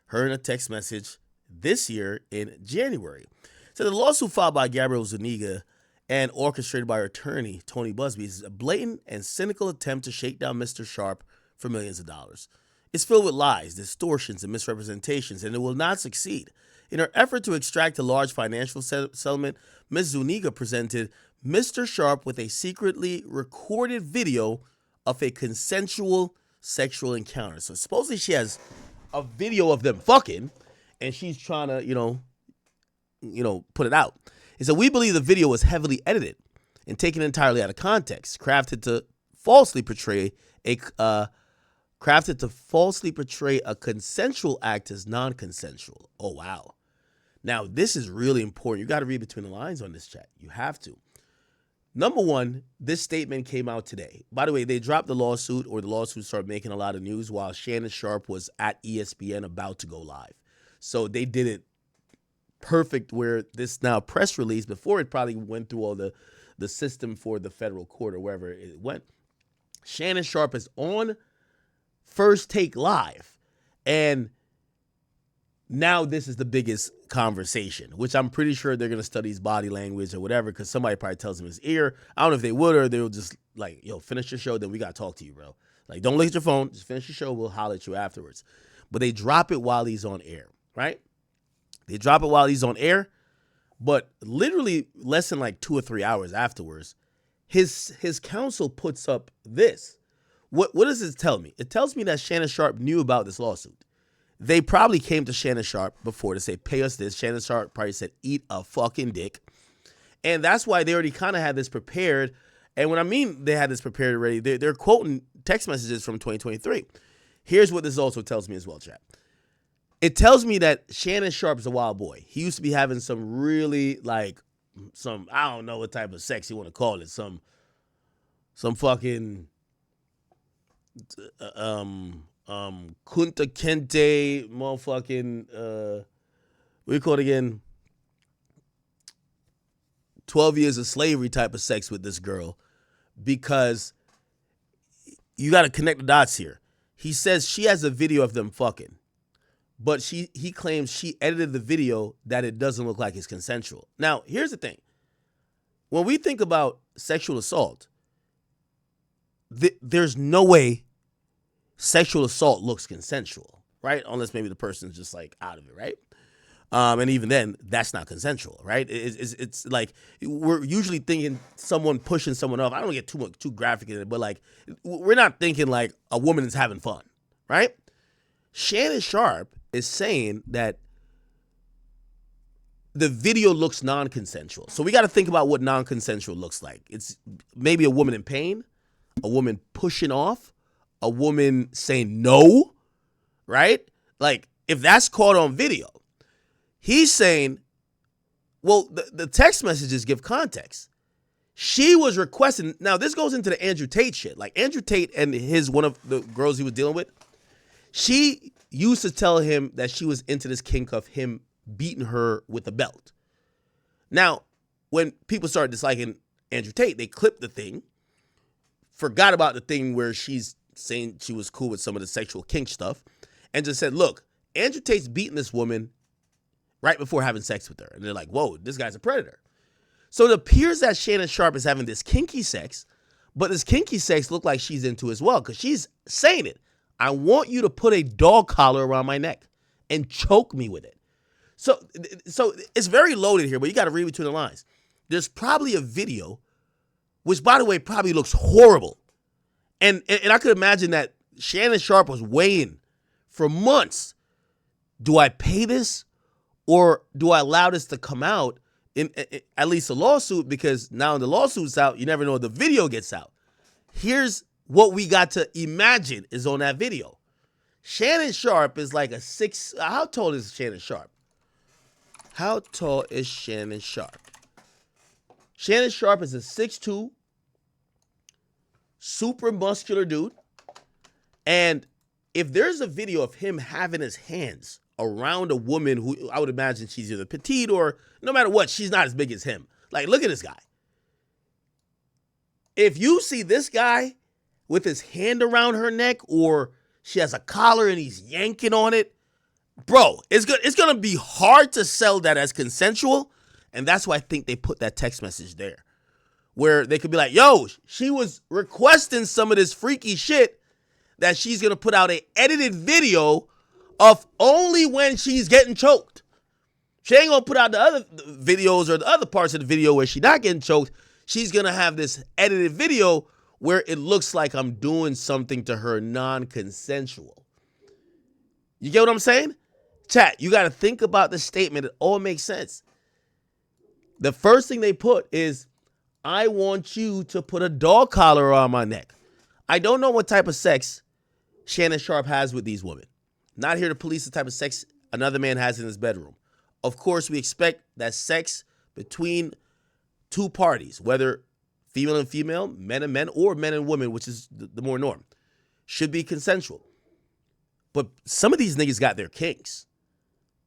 Her in a text message this year in January. So the lawsuit filed by Gabrielle Zuniga and orchestrated by her attorney, Tony Busby, is a blatant and cynical attempt to shake down Mr. Sharpe for millions of dollars. It's filled with lies, distortions, and misrepresentations, and it will not succeed. In her effort to extract a large financial settlement, Ms. Zuniga presented Mr. Sharpe with a secretly recorded video of a consensual sexual encounter. So supposedly she has a video of them fucking, and she's trying to, put it out. And so we believe the video was heavily edited and taken entirely out of context, crafted to falsely portray a consensual act as non-consensual. Oh, wow. Now, this is really important. You got to read between the lines on this chat. You have to. Number one, this statement came out today. By the way, they dropped the lawsuit, or the lawsuit started making a lot of news while Shannon Sharpe was at ESPN about to go live. So they did it perfect where this now press release, before it probably went through all the system for the federal court or wherever it went. Shannon Sharpe is on First Take Live. And now this is the biggest conversation, which I'm pretty sure they're going to study his body language or whatever, because somebody probably tells him his ear. I don't know if they would, or they'll just like, yo, finish your show, then we got to talk to you, bro. Like, don't look at your phone. Just finish your show. We'll holler at you afterwards. But they drop it while he's on air, right? They drop it while he's on air, but literally less than like 2 or 3 hours afterwards, his counsel puts up this. What does it tell me? It tells me that Shannon Sharpe knew about this lawsuit. They probably came to Shannon Sharpe before to say, pay us this. Shannon Sharpe probably said, eat a fucking dick. And that's why they already kind of had this prepared. And when I mean they had this prepared already, they're quoting text messages from 2023. Here's what this also tells me as well, chat. It tells me that Shannon Sharpe is a wild boy. He used to be having some really, like, I don't know what type of sex you want to call it. Some fucking, Kunta Kente, motherfucking, what do you call it again? 12 years of slavery type of sex with this girl, because you got to connect the dots here. He says she has a video of them fucking, but he claims she edited the video that it doesn't look like it's consensual. Now, here's the thing. When we think about sexual assault, there's no way sexual assault looks consensual, right? Unless maybe the person's just like out of it, right? And even then, that's not consensual, right? It's like we're usually thinking someone pushing someone off. I don't get too graphic in it, but like we're not thinking like a woman is having fun, right? Shannon Sharpe is saying that the video looks non-consensual. So we got to think about what non-consensual looks like. It's maybe a woman in pain, a woman pushing off, a woman saying no, right? Like if that's caught on video. He's saying, well, the text messages give context. She was requesting. Now, this goes into the Andrew Tate shit. Like Andrew Tate and one of the girls he was dealing with, she used to tell him that she was into this kink of him beating her with a belt. Now, when people started disliking Andrew Tate, they clipped the thing, forgot about the thing where she's saying she was cool with some of the sexual kink stuff, and just said, look, Andrew Tate's beating this woman right before having sex with her. And they're like, whoa, this guy's a predator. So it appears that Shannon Sharpe is having this kinky sex, but this kinky sex look like she's into as well, because she's saying it. I want you to put a dog collar around my neck and choke me with it. So it's very loaded here, but you got to read between the lines. There's probably a video, which, by the way, probably looks horrible. And I could imagine that Shannon Sharpe was weighing for months. Do I pay this? Or do I allow this to come out in at least a lawsuit? Because now the lawsuit's out, you never know if the video gets out. Here's what we got to imagine is on that video. Shannon Sharpe is like a 6. How tall is Shannon Sharpe? How tall is Shannon Sharpe? Shannon Sharpe is a 6'2", super muscular dude. And if there's a video of him having his hands around a woman who I would imagine she's either petite or no matter what, she's not as big as him. Like, look at this guy. If you see this guy with his hand around her neck, or she has a collar and he's yanking on it, bro, it's going to be hard to sell that as consensual. And that's why I think they put that text message there, where they could be like, yo, she was requesting some of this freaky shit that she's going to put out a edited video of only when she's getting choked. She ain't gonna put out the other videos or the other parts of the video where she's not getting choked. She's gonna have this edited video where it looks like I'm doing something to her non-consensual. You get what I'm saying? Chat, you gotta think about the statement. It all makes sense. The first thing they put is, I want you to put a dog collar around my neck. I don't know what type of sex Shannon Sharpe has with these women. Not here to police the type of sex another man has in his bedroom. Of course, we expect that sex between two parties, whether female and female, men and men, or men and women, which is the more norm, should be consensual. But some of these niggas got their kinks,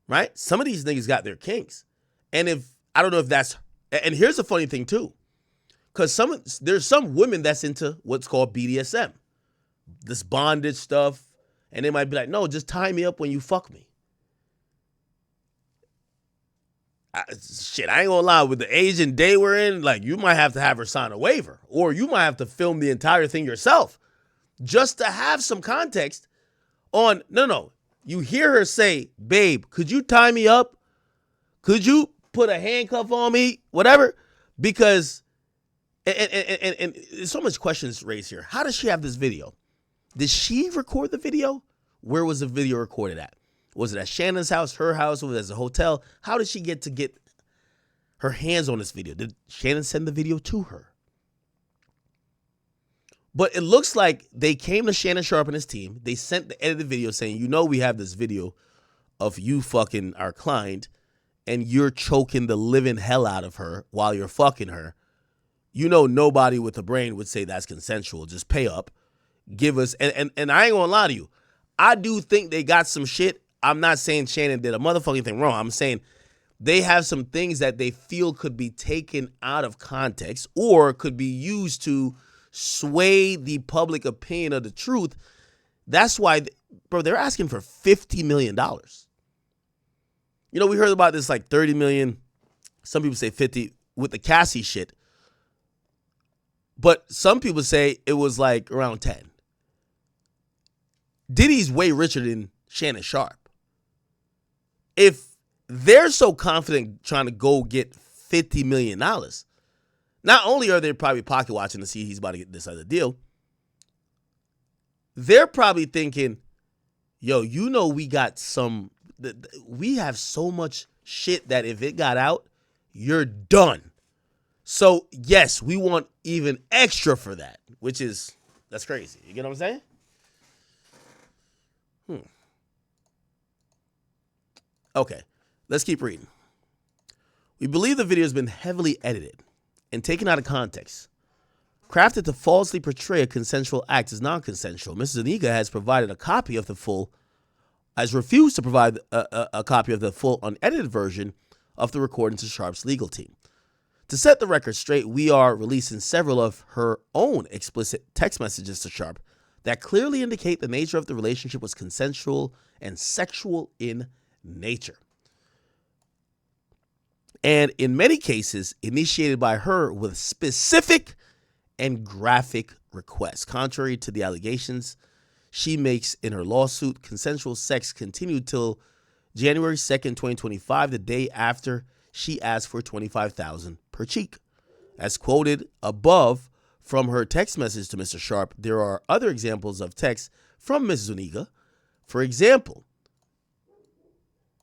right? Some of these niggas got their kinks. And I don't know if that's, and here's the funny thing too, because there's some women that's into what's called BDSM, this bondage stuff. And they might be like, no, just tie me up when you fuck me. Shit, I ain't gonna lie. With the age and day we're in, like, you might have to have her sign a waiver. Or you might have to film the entire thing yourself. Just to have some context on, no. You hear her say, babe, could you tie me up? Could you put a handcuff on me? Whatever. Because And there's so much questions raised here. How does she have this video? Did she record the video? Where was the video recorded at? Was it at Shannon's house, her house, was it at a hotel? How did she get her hands on this video? Did Shannon send the video to her? But it looks like they came to Shannon Sharpe and his team. They sent the edited video saying, you know, we have this video of you fucking our client and you're choking the living hell out of her while you're fucking her. You know, nobody with a brain would say that's consensual. Just pay up. Give us, and I ain't gonna lie to you. I do think they got some shit. I'm not saying Shannon did a motherfucking thing wrong. I'm saying they have some things that they feel could be taken out of context or could be used to sway the public opinion of the truth. That's why, bro, they're asking for $50 million. You know, we heard about this like 30 million. Some people say 50 with the Cassie shit. But some people say it was like around 10. Diddy's way richer than Shannon Sharpe. If they're so confident trying to go get $50 million, not only are they probably pocket watching to see he's about to get this other deal, they're probably thinking, yo, you know we got we have so much shit that if it got out, you're done. So, yes, we want even extra for that, that's crazy. You get what I'm saying? Okay, let's keep reading. We believe the video has been heavily edited and taken out of context. Crafted to falsely portray a consensual act as non-consensual, Mrs. Zuniga has provided a copy of the full, has refused to provide a copy of the full unedited version of the recording to Sharpe's legal team. To set the record straight, we are releasing several of her own explicit text messages to Sharpe that clearly indicate the nature of the relationship was consensual and sexual in nature. And in many cases, initiated by her with specific and graphic requests. Contrary to the allegations she makes in her lawsuit, consensual sex continued till January 2nd, 2025, the day after she asked for $25,000 per cheek. As quoted above from her text message to Mr. Sharpe, there are other examples of texts from Ms. Zuniga. For example,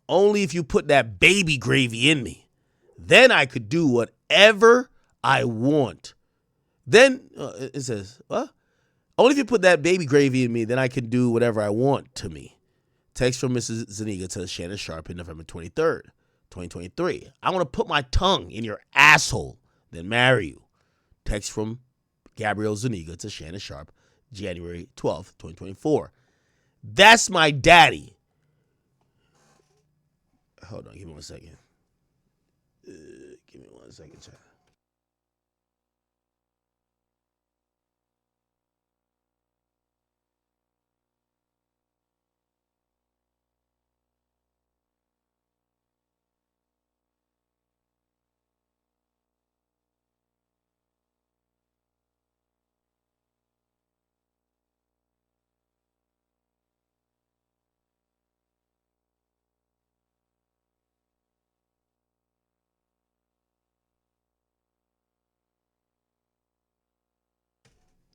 only if you put that baby gravy in me, then I could do whatever I want. Then it says, what? Only if you put that baby gravy in me, then I can do whatever I want to me. Text from Mrs. Zuniga to Shannon Sharpe on November 23rd, 2023. I want to put my tongue in your asshole, then marry you. Text from Gabrielle Zuniga to Shannon Sharpe, January 12th, 2024. That's my daddy. Hold on, give me 1 second. Give me 1 second, chat.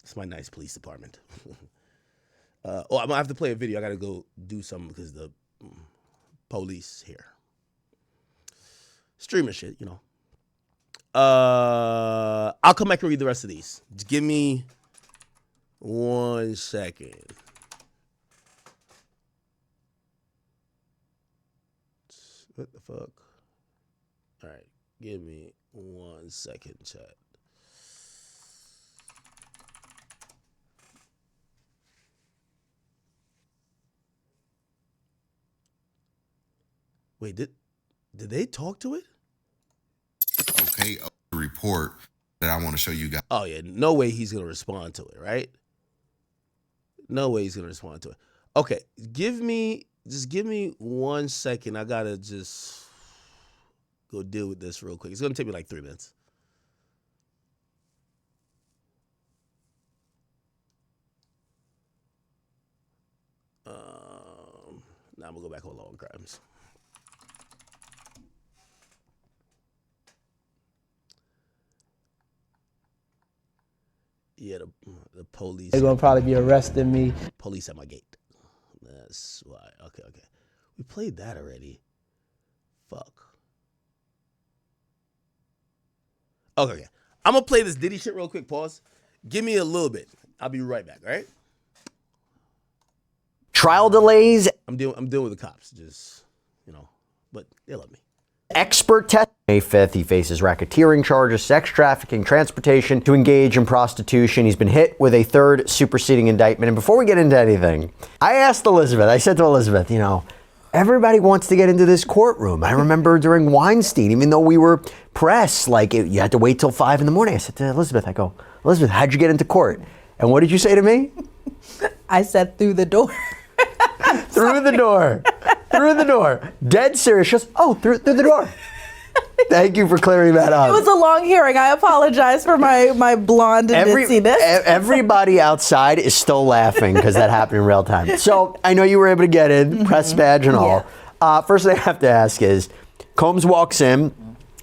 It's my nice police department. I'm going to have to play a video. I got to go do something because the police here. Streaming shit, you know. I'll come back and read the rest of these. Just give me 1 second. What the fuck? All right. Give me 1 second, chat. Wait, did they talk to it? Okay, a report that I want to show you guys. Oh, yeah. No way he's going to respond to it, right? No way he's going to respond to it. Okay, give me 1 second. I got to just go deal with this real quick. It's going to take me like 3 minutes. Now I'm going to go back on Law and Crimes. Yeah, the police. They're gonna probably be arresting me. Police at my gate. That's why. Okay. We played that already. Fuck. Okay. I'm gonna play this Diddy shit real quick. Pause. Give me a little bit. I'll be right back. All right. Trial delays. I'm dealing with the cops. Just but they love me. Expert test. May 5th, he faces racketeering charges, sex trafficking, transportation to engage in prostitution. He's been hit with a third superseding indictment. And before we get into anything, I asked Elizabeth, I said to Elizabeth, everybody wants to get into this courtroom. I remember during Weinstein, even though we were press, you had to wait till 5 in the morning. I said to Elizabeth, Elizabeth, how'd you get into court? And what did you say to me? I said through the door. Through the door. Through the door. Dead serious. She goes, through the door. Thank you for clearing that up. It was a long hearing. I apologize for my blonde and ditziness. Everybody outside is still laughing because that happened in real time. So I know you were able to get in, press badge and all. Yeah. First thing I have to ask is, Combs walks in.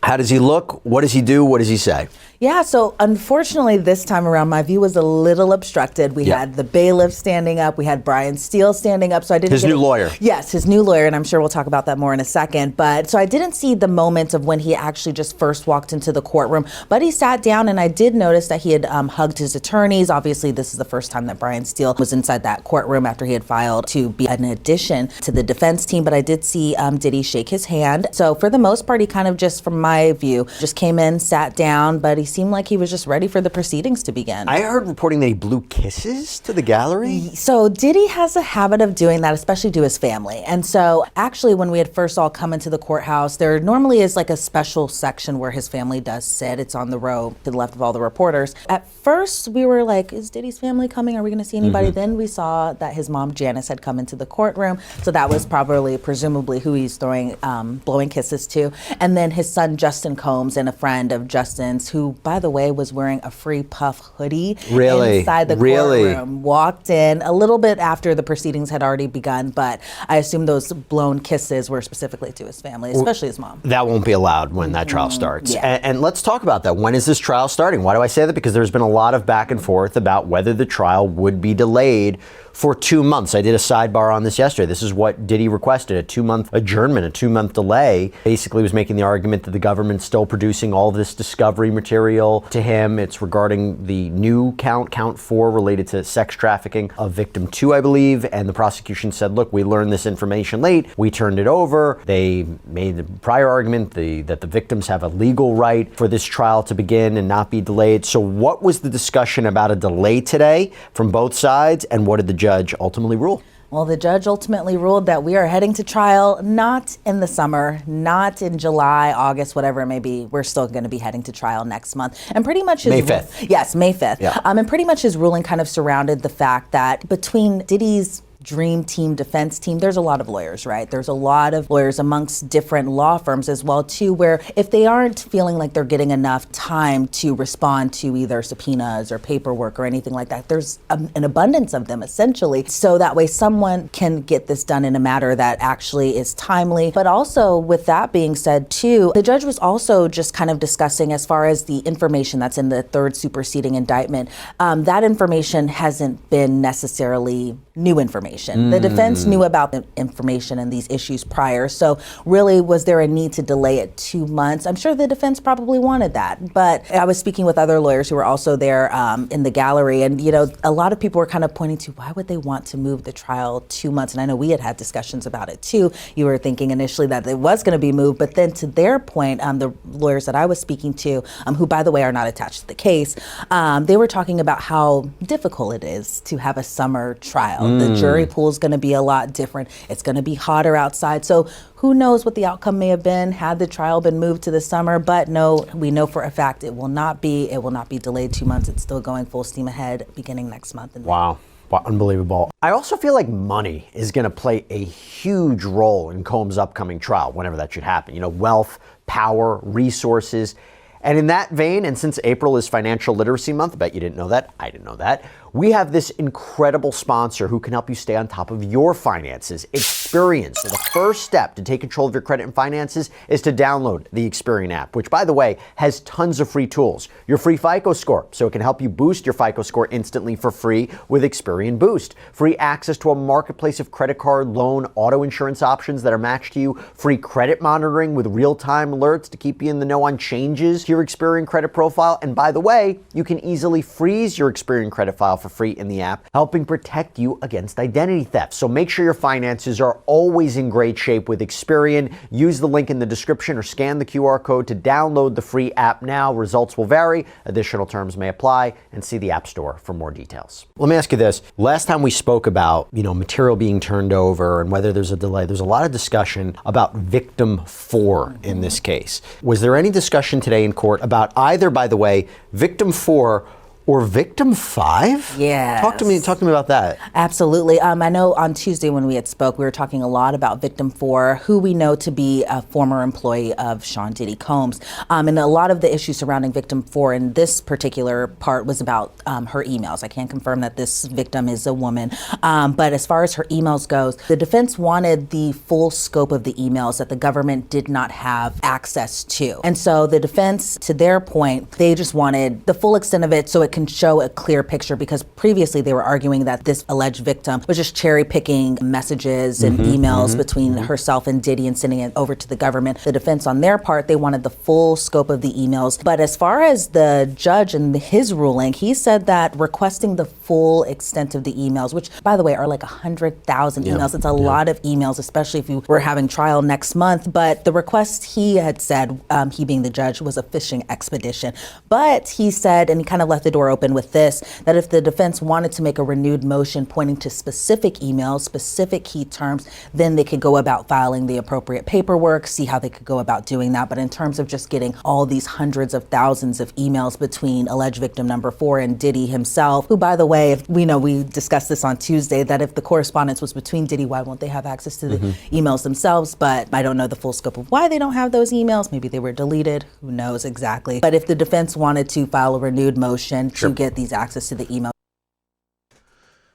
How does he look? What does he do? What does he say? Yeah, so unfortunately this time around, my view was a little obstructed. We had the bailiff standing up. We had Brian Steele standing up. So I didn't His new lawyer. Yes, his new lawyer, and I'm sure we'll talk about that more in a second. But so I didn't see the moment of when he actually just first walked into the courtroom. But he sat down, and I did notice that he had hugged his attorneys. Obviously, this is the first time that Brian Steele was inside that courtroom after he had filed to be an addition to the defense team. But I did see Diddy shake his hand. So for the most part, he kind of just, from my view, just came in, sat down, but he seemed like he was just ready for the proceedings to begin. I heard reporting that he blew kisses to the gallery. So Diddy has a habit of doing that, especially to his family. And so actually when we had first all come into the courthouse, there normally is a special section where his family does sit. It's on the row to the left of all the reporters. At first we were like, is Diddy's family coming? Are we going to see anybody? Then we saw that his mom Janice had come into the courtroom. So that was presumably who he's blowing kisses to. And then his son Justin Combs and a friend of Justin's, who by the way was wearing a free puff hoodie inside the courtroom, walked in a little bit after the proceedings had already begun, but I assume those blown kisses were specifically to his family, especially his mom. That won't be allowed when that trial starts. Yeah. And let's talk about that. When is this trial starting? Why do I say that? Because there's been a lot of back and forth about whether the trial would be delayed for 2 months. I did a sidebar on this yesterday. This is what Diddy requested, a 2-month adjournment, a 2-month delay. Basically was making the argument that the government's still producing all this discovery material to him. It's regarding the new count 4 related to sex trafficking of victim 2, I believe. And the prosecution said, look, we learned this information late. We turned it over. They made the prior argument that the victims have a legal right for this trial to begin and not be delayed. So what was the discussion about a delay today from both sides, and what did the judge ultimately rule? Well, the judge ultimately ruled that we are heading to trial not in the summer, not in July, August, whatever it may be. We're still going to be heading to trial next month. And pretty much May 5th. Yes, May 5th. Yeah. And pretty much his ruling kind of surrounded the fact that between Diddy's dream team, defense team, there's a lot of lawyers, right? There's a lot of lawyers amongst different law firms as well too, where if they aren't feeling like they're getting enough time to respond to either subpoenas or paperwork or anything like that, there's an abundance of them essentially. So that way someone can get this done in a matter that actually is timely. But also with that being said too, the judge was also just kind of discussing as far as the information that's in the third superseding indictment, that information hasn't been necessarily new information. The defense knew about the information and these issues prior. So really, was there a need to delay it 2 months? I'm sure the defense probably wanted that. But I was speaking with other lawyers who were also there in the gallery. And, a lot of people were kind of pointing to why would they want to move the trial 2 months? And I know we had discussions about it too. You were thinking initially that it was going to be moved. But then to their point, the lawyers that I was speaking to, who, by the way, are not attached to the case, they were talking about how difficult it is to have a summer trial. The jury pool is going to be a lot different. It's going to be hotter outside. So who knows what the outcome may have been had the trial been moved to the summer. But no, we know for a fact it will not be delayed 2 months. It's still going full steam ahead beginning next month. Wow. Unbelievable. I also feel like money is going to play a huge role in Combs' upcoming trial, whenever that should happen. Wealth, power, resources. And in that vein, and since April is Financial Literacy Month, I bet you didn't know that, I didn't know that, we have this incredible sponsor who can help you stay on top of your finances, Experian. So the first step to take control of your credit and finances is to download the Experian app, which, by the way, has tons of free tools. Your free FICO score, so it can help you boost your FICO score instantly for free with Experian Boost. Free access to a marketplace of credit card, loan, auto insurance options that are matched to you. Free credit monitoring with real-time alerts to keep you in the know on changes to your Experian credit profile. And by the way, you can easily freeze your Experian credit file for free in the app, helping protect you against identity theft. So make sure your finances are always in great shape with Experian. Use the link in the description or scan the QR code to download the free app now. Results will vary. Additional terms may apply, and see the App Store for more details. Let me ask you this. Last time we spoke about, material being turned over and whether there's a delay, there's a lot of discussion about victim 4 in this case. Was there any discussion today in court about either, by the way, victim 4 or victim 5? Yes. Talk to me about that. Absolutely. I know on Tuesday when we had spoke, we were talking a lot about victim 4, who we know to be a former employee of Sean Diddy Combs. And a lot of the issues surrounding victim 4 in this particular part was about her emails. I can't confirm that this victim is a woman. But as far as her emails goes, the defense wanted the full scope of the emails that the government did not have access to. And so the defense, to their point, they just wanted the full extent of it so it can show a clear picture, because previously they were arguing that this alleged victim was just cherry picking messages and emails between herself and Diddy and sending it over to the government. The defense on their part, they wanted the full scope of the emails. But as far as the judge and his ruling, he said that requesting the full extent of the emails, which by the way are like 100,000 emails. It's a lot of emails, especially if you were having trial next month. But the request he had said, he being the judge, was a fishing expedition. But he said, and he kind of left the door open with this, that if the defense wanted to make a renewed motion pointing to specific emails, specific key terms, then they could go about filing the appropriate paperwork, see how they could go about doing that. But in terms of just getting all these hundreds of thousands of emails between alleged victim number 4 and Diddy himself, who, by the way, if we know, we discussed this on Tuesday, that if the correspondence was between Diddy, why won't they have access to the emails themselves? But I don't know the full scope of why they don't have those emails. Maybe they were deleted. Who knows exactly? But if the defense wanted to file a renewed motion to get these access to the email.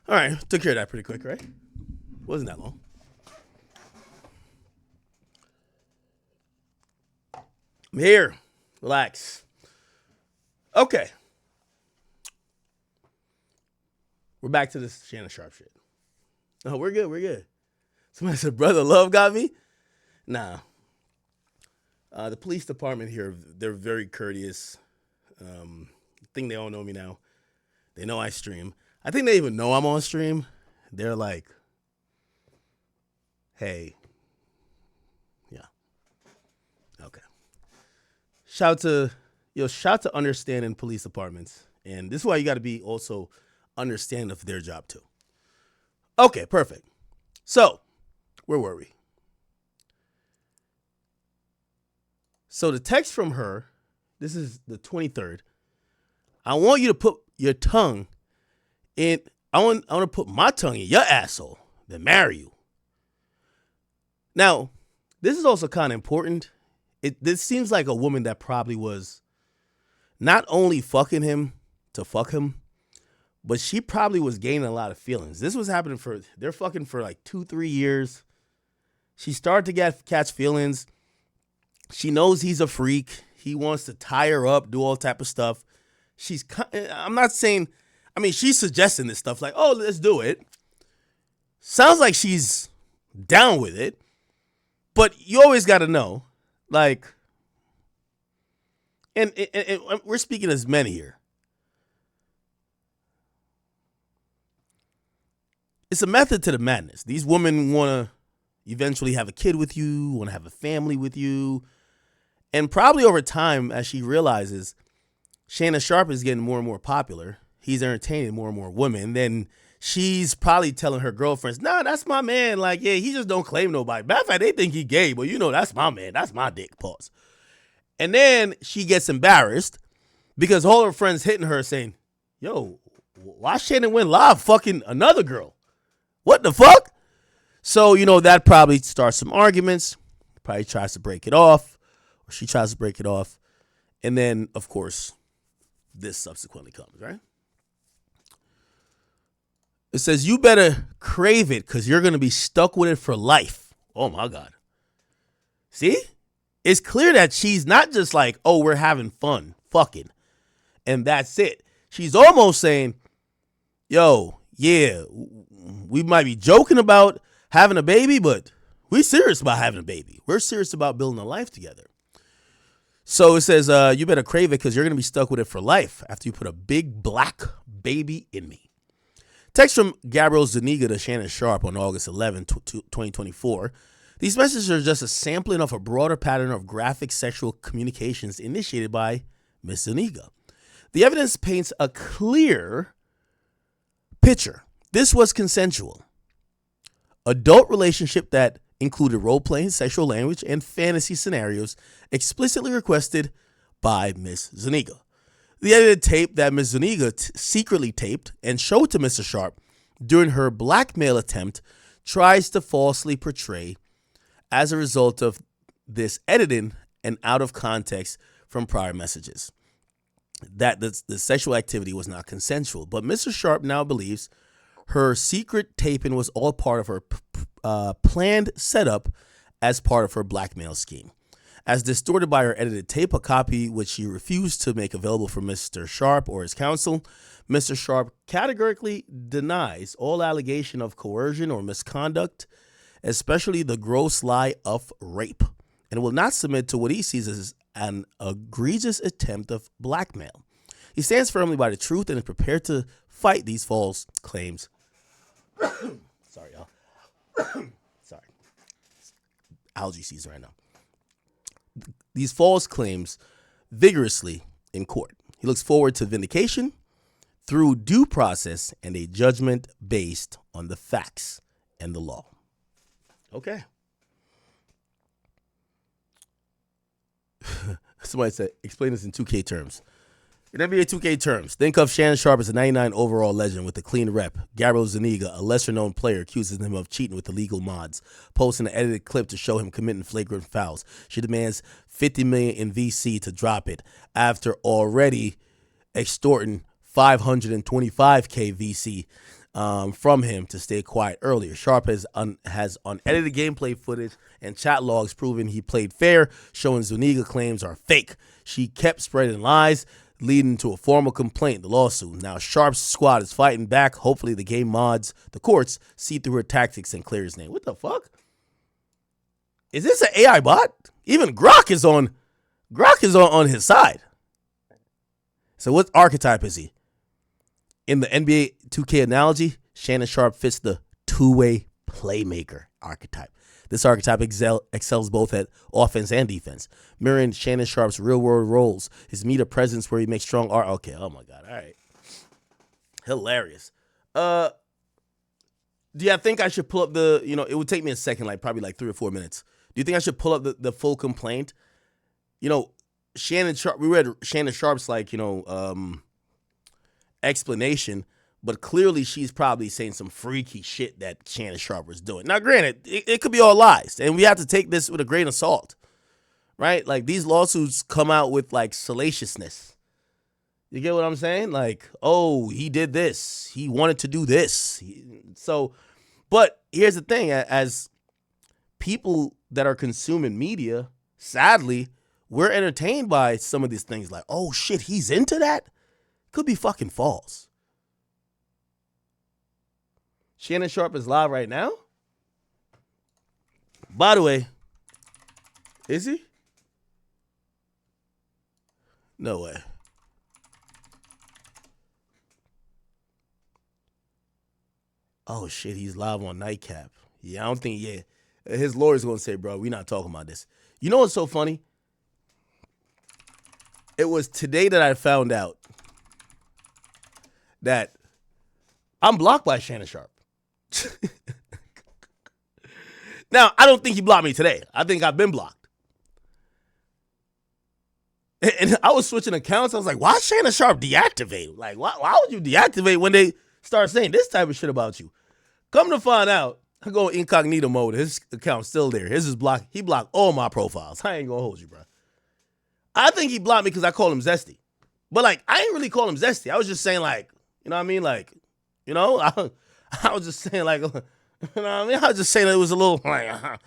All right, took care of that pretty quick, right? Wasn't that long. I'm here. Relax. Okay. We're back to this Shannon Sharpe shit. Oh, we're good. We're good. Somebody said, brother, love got me? Nah. The police department here, they're very courteous. I think they all know me now. They know I stream. I think they even know I'm on stream. They're like, hey. Yeah. Okay. Shout to understanding police departments. And this is why you got to be also understanding of their job too. Okay, perfect. So, where were we? So the text from her, this is the 23rd. I want you to put your tongue in, I want to put my tongue in your asshole, then marry you. Now, this is also kind of important. This seems like a woman that probably was not only fucking him to fuck him, but she probably was gaining a lot of feelings. This was happening they're fucking for like 2-3 years. She started to catch feelings. She knows he's a freak. He wants to tie her up, do all type of stuff. I'm not saying, she's suggesting this stuff like, oh, let's do it. Sounds like she's down with it. But you always got to know, like, and we're speaking as men here. It's a method to the madness. These women want to eventually have a kid with you, want to have a family with you. And probably over time, as she realizes Shannon Sharpe is getting more and more popular, he's entertaining more and more women, then she's probably telling her girlfriends, nah, that's my man. Like, yeah, he just don't claim nobody. Matter of fact, they think he gay, but that's my man. That's my dick. Pause. And then she gets embarrassed because all her friends hitting her saying, yo, why Shannon went live fucking another girl? What the fuck? So, that probably starts some arguments. Probably tries to break it off. Or she tries to break it off. And then, of course, this subsequently comes, right? It says, you better crave it because you're going to be stuck with it for life. Oh, my God. See? It's clear that she's not just like, oh, we're having fun, fucking, and that's it. She's almost saying, yo, yeah, we might be joking about having a baby, but we're serious about having a baby. We're serious about building a life together. So it says, you better crave it because you're going to be stuck with it for life after you put a big black baby in me. Text from Gabriel Zuniga to Shannon Sharpe on August 11, 2024. These messages are just a sampling of a broader pattern of graphic sexual communications initiated by Miss Zuniga. The evidence paints a clear picture. This was consensual. Adult relationship that included role-playing, sexual language, and fantasy scenarios explicitly requested by Miss Zuniga. The edited tape that Ms. Zuniga secretly taped and showed to Mr. Sharpe during her blackmail attempt tries to falsely portray, as a result of this editing and out of context from prior messages, that the sexual activity was not consensual. But Mr. Sharpe now believes her secret taping was all part of her planned setup as part of her blackmail scheme. As distorted by her edited tape, a copy which she refused to make available for Mr. Sharpe or his counsel, Mr. Sharpe categorically denies all allegation of coercion or misconduct, especially the gross lie of rape, and will not submit to what he sees as an egregious attempt of blackmail. He stands firmly by the truth and is prepared to fight these false claims. Sorry, y'all. Sorry. Allergy season right now. These false claims vigorously in court. He looks forward to vindication through due process and a judgment based on the facts and the law. Okay. Somebody said, explain this in 2K terms. In NBA 2K terms, think of Shannon Sharpe as a 99 overall legend with a clean rep. Gabriel Zuniga, a lesser-known player, accuses him of cheating with illegal mods, posting an edited clip to show him committing flagrant fouls. She demands $50 million in VC to drop it after already extorting $525K VC from him to stay quiet earlier. Sharpe has unedited gameplay footage and chat logs proving he played fair, showing Zuniga claims are fake. She kept spreading lies, leading to a formal complaint, the lawsuit. Now Sharpe's squad is fighting back. Hopefully the game mods, the courts, see through her tactics and clear his name. What the fuck? Is this an AI bot? Even Grok is on his side. So what archetype is he? In the NBA 2K analogy, Shannon Sharpe fits the two-way playmaker archetype. This archetype excels both at offense and defense, mirroring Shannon Sharpe's real-world roles, his media presence where he makes strong art. Okay, oh my God, all right. Hilarious. Do you think I should pull up the, it would take me a second, probably 3 or 4 minutes. Do you think I should pull up the full complaint? Shannon Sharpe, we read Shannon Sharpe's explanation, but clearly she's probably saying some freaky shit that Shannon Sharpe was doing. Now, granted, it could be all lies, and we have to take this with a grain of salt, right? These lawsuits come out with salaciousness. You get what I'm saying? Oh, he did this. He wanted to do this. But here's the thing. As people that are consuming media, sadly, we're entertained by some of these things oh, shit, he's into that? Could be fucking false. Shannon Sharpe is live right now. By the way, is he? No way. Oh shit, he's live on Nightcap. Yeah, I don't think, his lawyer's gonna say, bro, we're not talking about this. You know what's so funny? It was today that I found out that I'm blocked by Shannon Sharpe. Now, I don't think he blocked me today. I think I've been blocked. And I was switching accounts. I was like, why Shannon Sharpe deactivate? Why would you deactivate when they start saying this type of shit about you? Come to find out, I go incognito mode. His account's still there. His is blocked. He blocked all my profiles. I ain't gonna hold you, bro. I think he blocked me because I call him Zesty. But I ain't really call him Zesty. I was just saying you know what I mean? I was just saying, like, you know what I mean? I was just saying it was a little, like,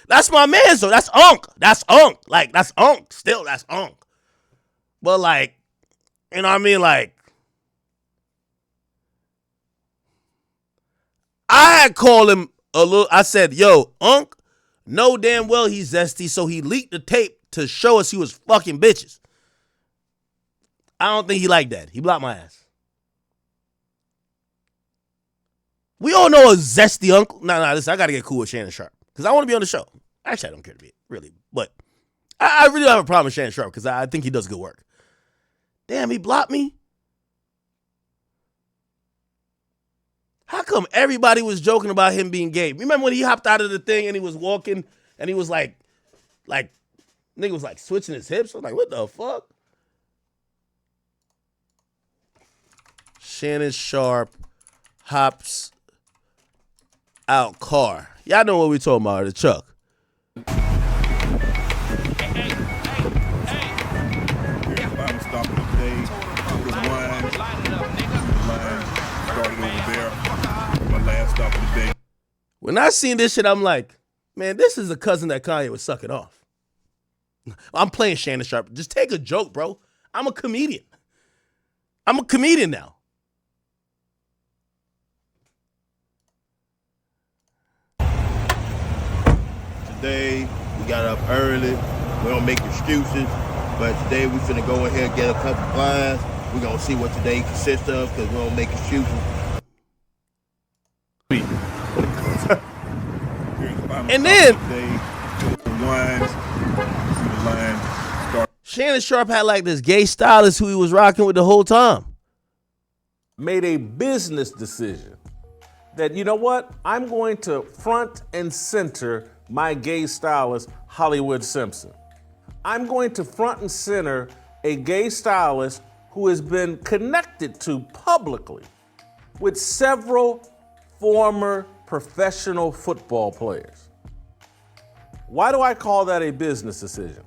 that's my man, so that's Unc. That's Unc. Like, that's Unc. Still, that's Unc. But, like, you know what I mean? Like, I had called him a little, I said, yo, Unc, know damn well he's zesty, so he leaked the tape to show us he was fucking bitches. I don't think he liked that. He blocked my ass. We all know a zesty uncle. Nah, listen, I got to get cool with Shannon Sharpe because I want to be on the show. Actually, I don't care to be, really. But I really don't have a problem with Shannon Sharpe because I think he does good work. Damn, he blocked me? How come everybody was joking about him being gay? Remember when he hopped out of the thing and he was walking and he was like, nigga was like switching his hips? I'm like, what the fuck? Shannon Sharpe hops out car. Y'all know what we talking about, the Chuck. I'm stopping today. The line started over there. My last stop of the day. When I seen this shit, I'm like, man, this is a cousin that Kanye was sucking off. I'm playing Shannon Sharpe. Just take a joke, bro. I'm a comedian. I'm a comedian now. Today, we got up early. We don't make excuses, but today we finna go ahead and get a couple blinds. We're gonna see what today consists of because we don't make excuses. And then Wines, see the line start. Shannon Sharpe had like this gay stylist who he was rocking with the whole time. Made a business decision that, you know what, I'm going to front and center my gay stylist, Hollywood Simpson. I'm going to front and center a gay stylist who has been connected to publicly with several former professional football players. Why do I call that a business decision?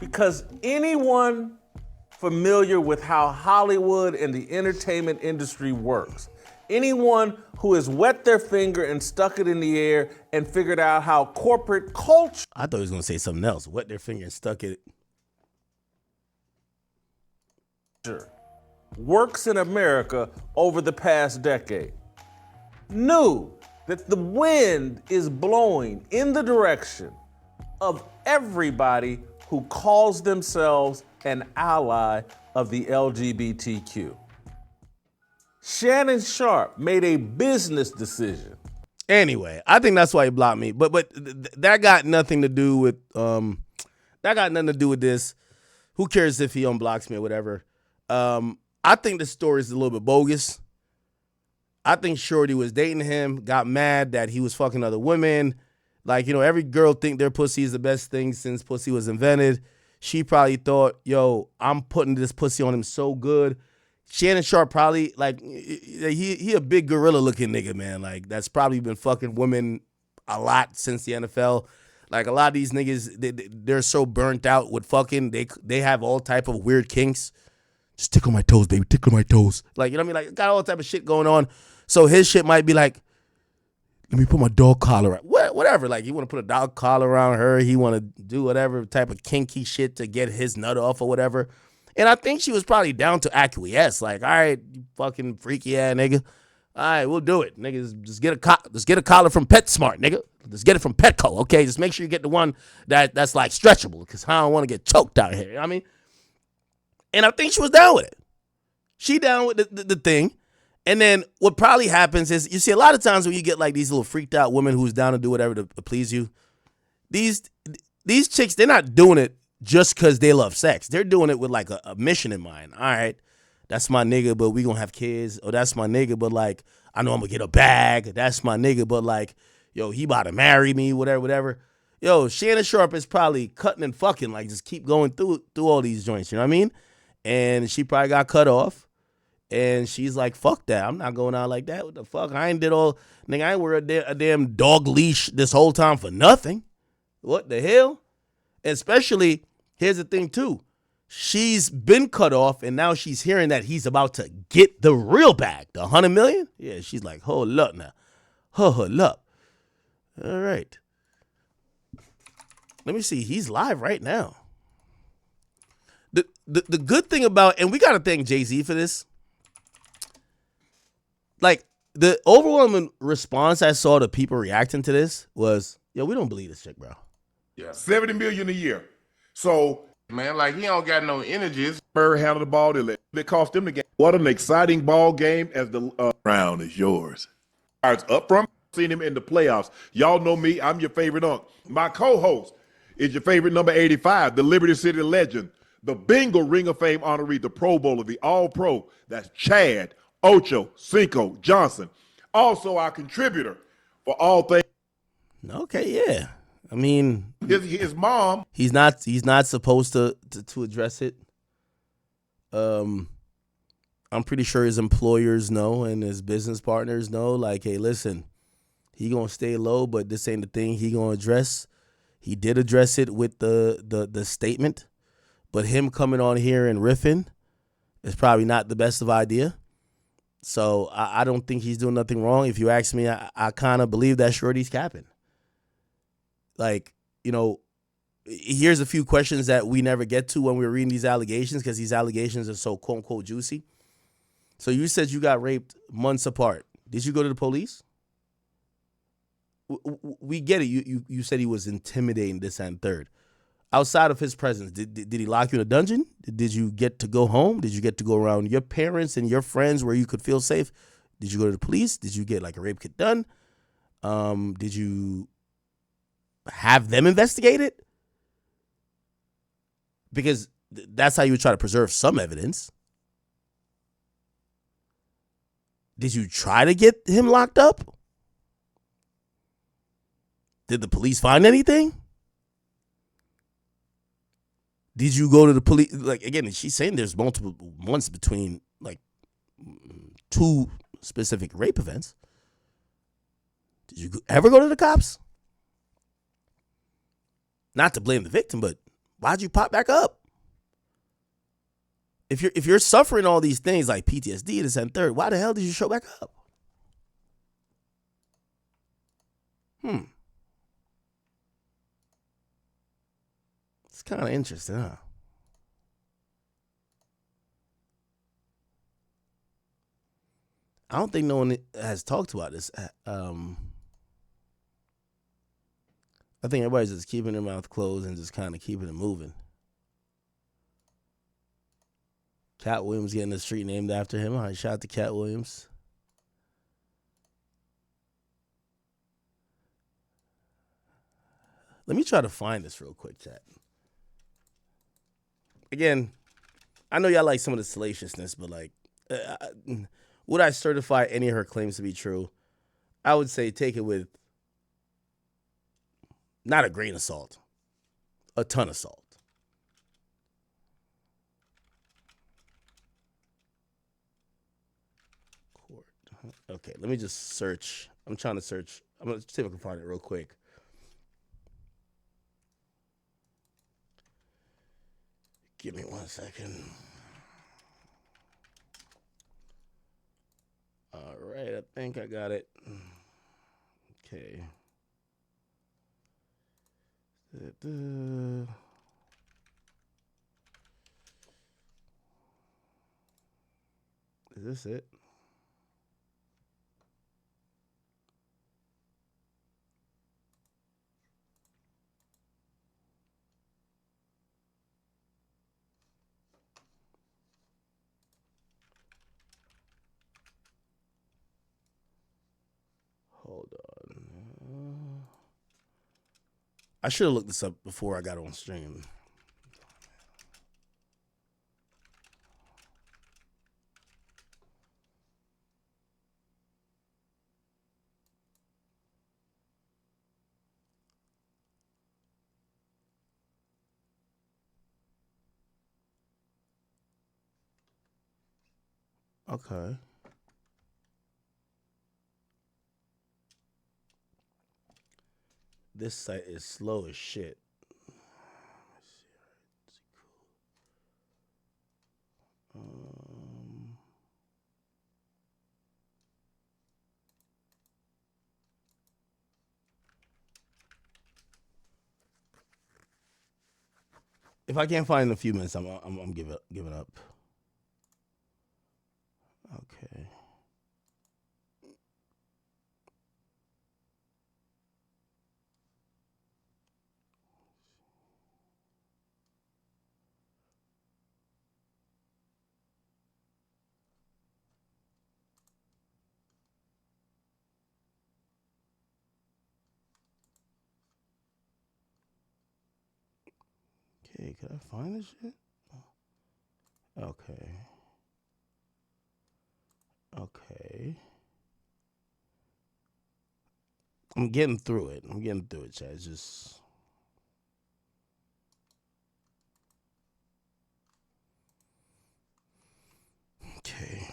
Because anyone familiar with how Hollywood and the entertainment industry works, anyone who has wet their finger and stuck it in the air and figured out how corporate culture I thought he was going to say something else. Wet their finger and stuck it. works in America over the past decade knew that the wind is blowing in the direction of everybody who calls themselves an ally of the LGBTQ. Shannon Sharpe made a business decision. Anyway, I think that's why he blocked me. But that got nothing to do with this. Who cares if he unblocks me or whatever? I think the story is a little bit bogus. I think Shorty was dating him, got mad that he was fucking other women. Like, you know, every girl think their pussy is the best thing since pussy was invented. She probably thought, yo, I'm putting this pussy on him so good. Shannon Sharpe probably, like, he a big gorilla looking nigga, man. Like, that's probably been fucking women a lot since the NFL. Like, a lot of these niggas, they're so burnt out with fucking, they have all type of weird kinks. Just tickle my toes, baby, tickle my toes. Like, you know what I mean? Like, got all type of shit going on. So his shit might be like, let me put my dog collar on. Whatever. Like, he want to put a dog collar around her. He want to do whatever type of kinky shit to get his nut off or whatever. And I think she was probably down to acquiesce. Like, all right, you fucking freaky ass nigga. All right, we'll do it. Niggas, just get a collar from PetSmart, nigga. Just get it from Petco, okay? Just make sure you get the one that's like stretchable, because I don't want to get choked out here. You know what I mean? And I think she was down with it. She down with the thing. And then what probably happens is, you see a lot of times when you get like these little freaked out women who's down to do whatever to please you, these chicks, they're not doing it just because they love sex. They're doing it with like a mission in mind. All right, that's my nigga, but we gonna have kids. Or that's my nigga, but like, I know I'm gonna get a bag. That's my nigga, but like, yo, he about to marry me, whatever. Yo, Shannon Sharpe is probably cutting and fucking, like, just keep going through all these joints, you know what I mean? And she probably got cut off. And she's like, fuck that. I'm not going out like that. What the fuck? I ain't wear a damn dog leash this whole time for nothing. What the hell? Especially, here's the thing too. She's been cut off, and now she's hearing that he's about to get the real bag, the $100 million. Yeah, she's like, hold up now. Hold up. All right. Let me see. He's live right now. The good thing about, and we got to thank Jay-Z for this. Like, the overwhelming response I saw to people reacting to this was, yo, we don't believe this chick, bro. Yeah, $70 million a year. So, man, like he don't got no energies. Murray handled the ball. They cost them the game. What an exciting ball game! As the round is yours. It's up from seen him in the playoffs. Y'all know me. I'm your favorite unk. My co-host is your favorite number 85, the Liberty City legend, the Bengal Ring of Fame honoree, the Pro Bowler, the All-Pro. That's Chad Ocho Cinco Johnson. Also our contributor for all things. Okay, yeah. I mean, his mom. He's not supposed to address it. I'm pretty sure his employers know and his business partners know. Like, hey, listen, he gonna stay low, but this ain't the thing he gonna address. He did address it with the statement, but him coming on here and riffing is probably not the best of idea. So I don't think he's doing nothing wrong. If you ask me, I kind of believe that Shorty's capping. Like, you know, here's a few questions that we never get to when we're reading these allegations because these allegations are so quote unquote juicy. So you said you got raped months apart. Did you go to the police? We get it. You said he was intimidating, this and third. Outside of his presence, did he lock you in a dungeon? Did you get to go home? Did you get to go around your parents and your friends where you could feel safe? Did you go to the police? Did you get like a rape kit done? Did you have them investigated? Because that's how you would try to preserve some evidence. Did you try to get him locked up? Did the police find anything? Did you go to the police? Like, again, she's saying there's multiple months between, like, 2 specific rape events. Did you ever go to the cops? Not to blame the victim, but why'd you pop back up? If you're suffering all these things like PTSD, this and third, why the hell did you show back up? It's kind of interesting, huh? I don't think no one has talked about this. I think everybody's just keeping their mouth closed and just kind of keeping it moving. Cat Williams getting a street named after him. All right, shout out to Cat Williams. Let me try to find this real quick, chat. Again, I know y'all like some of the salaciousness, but like, would I certify any of her claims to be true? I would say take it with not a grain of salt, a ton of salt. Okay, let me just search. I'm trying to search. I'm going to see if I can find it real quick. Give me 1 second. All right, I think I got it. Okay. Is this it? Hold on. I should have looked this up before I got on stream. Okay. This site is slow as shit. If I can't find in a few minutes, I'm giving up. Okay. Okay, can I find this shit? Okay. Okay. I'm getting through it. Chad. It's just... Okay.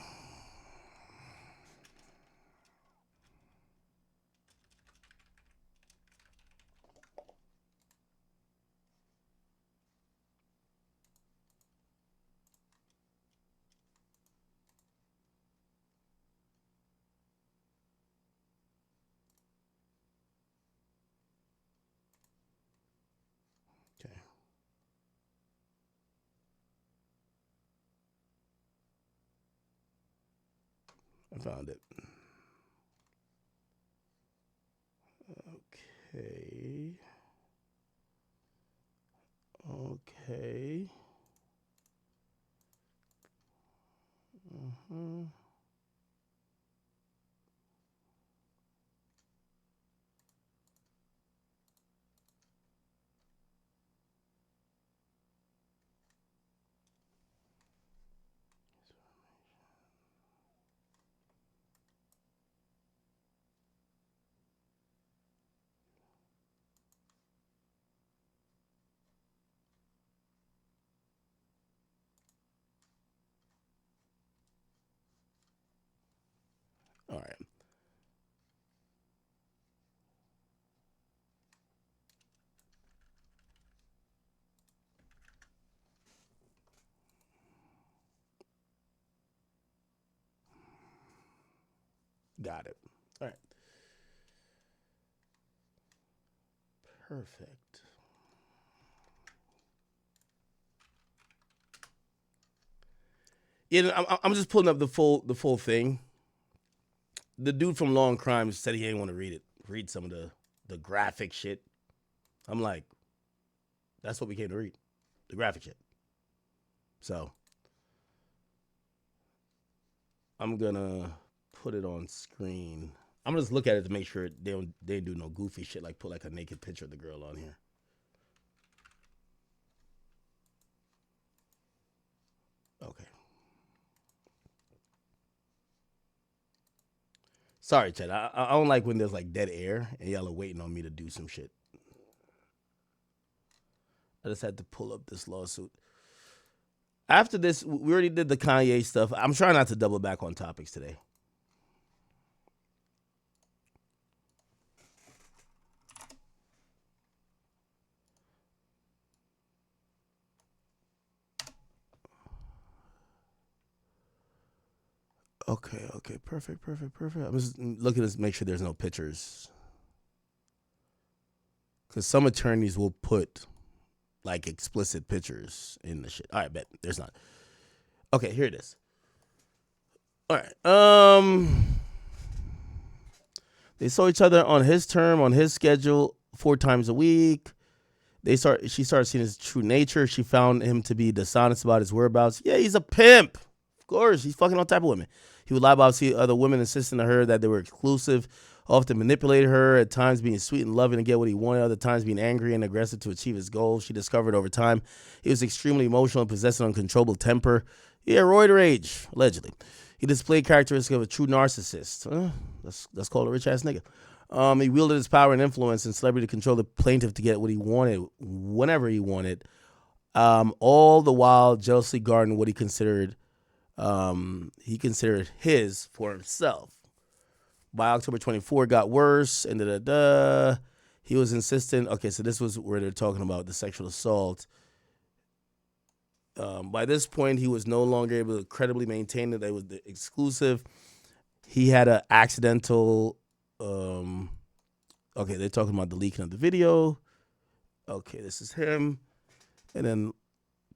Okay. I found it. Okay. Okay. All right. Got it. All right. Perfect. I'm just pulling up the full thing. The dude from Long Crimes said he didn't want to read some of the graphic shit. I'm like, that's what we came to read, the graphic shit. So I'm gonna put it on screen. I'm gonna just look at it to make sure they don't do no goofy shit like put like a naked picture of the girl on here. Okay. Sorry, Chad. I don't like when there's like dead air and y'all are waiting on me to do some shit. I just had to pull up this lawsuit. After this, we already did the Kanye stuff. I'm trying not to double back on topics today. Okay, perfect. I'm just looking to make sure there's no pictures. Because some attorneys will put like explicit pictures in the shit. All right, bet. There's not. Okay, here it is. All right. They saw each other on his term, on his schedule, 4 times a week. She started seeing his true nature. She found him to be dishonest about his whereabouts. Yeah, he's a pimp. Of course, he's fucking all type of women. He would lie about other women, insisting to her that they were exclusive, often manipulated her, at times being sweet and loving to get what he wanted, other times being angry and aggressive to achieve his goals. She discovered over time he was extremely emotional and possessed an uncontrollable temper. Yeah, roid rage, allegedly. He displayed characteristics of a true narcissist. That's called a rich-ass nigga. He wielded his power and influence and celebrity to control the plaintiff to get what he wanted, whenever he wanted, all the while jealously guarding what he considered his for himself. By October 24, it got worse, and he was insistent. Okay, so this was where they're talking about the sexual assault. By this point, he was no longer able to credibly maintain that it was the exclusive. He had an accidental. Okay, they're talking about the leaking of the video. Okay, this is him, and then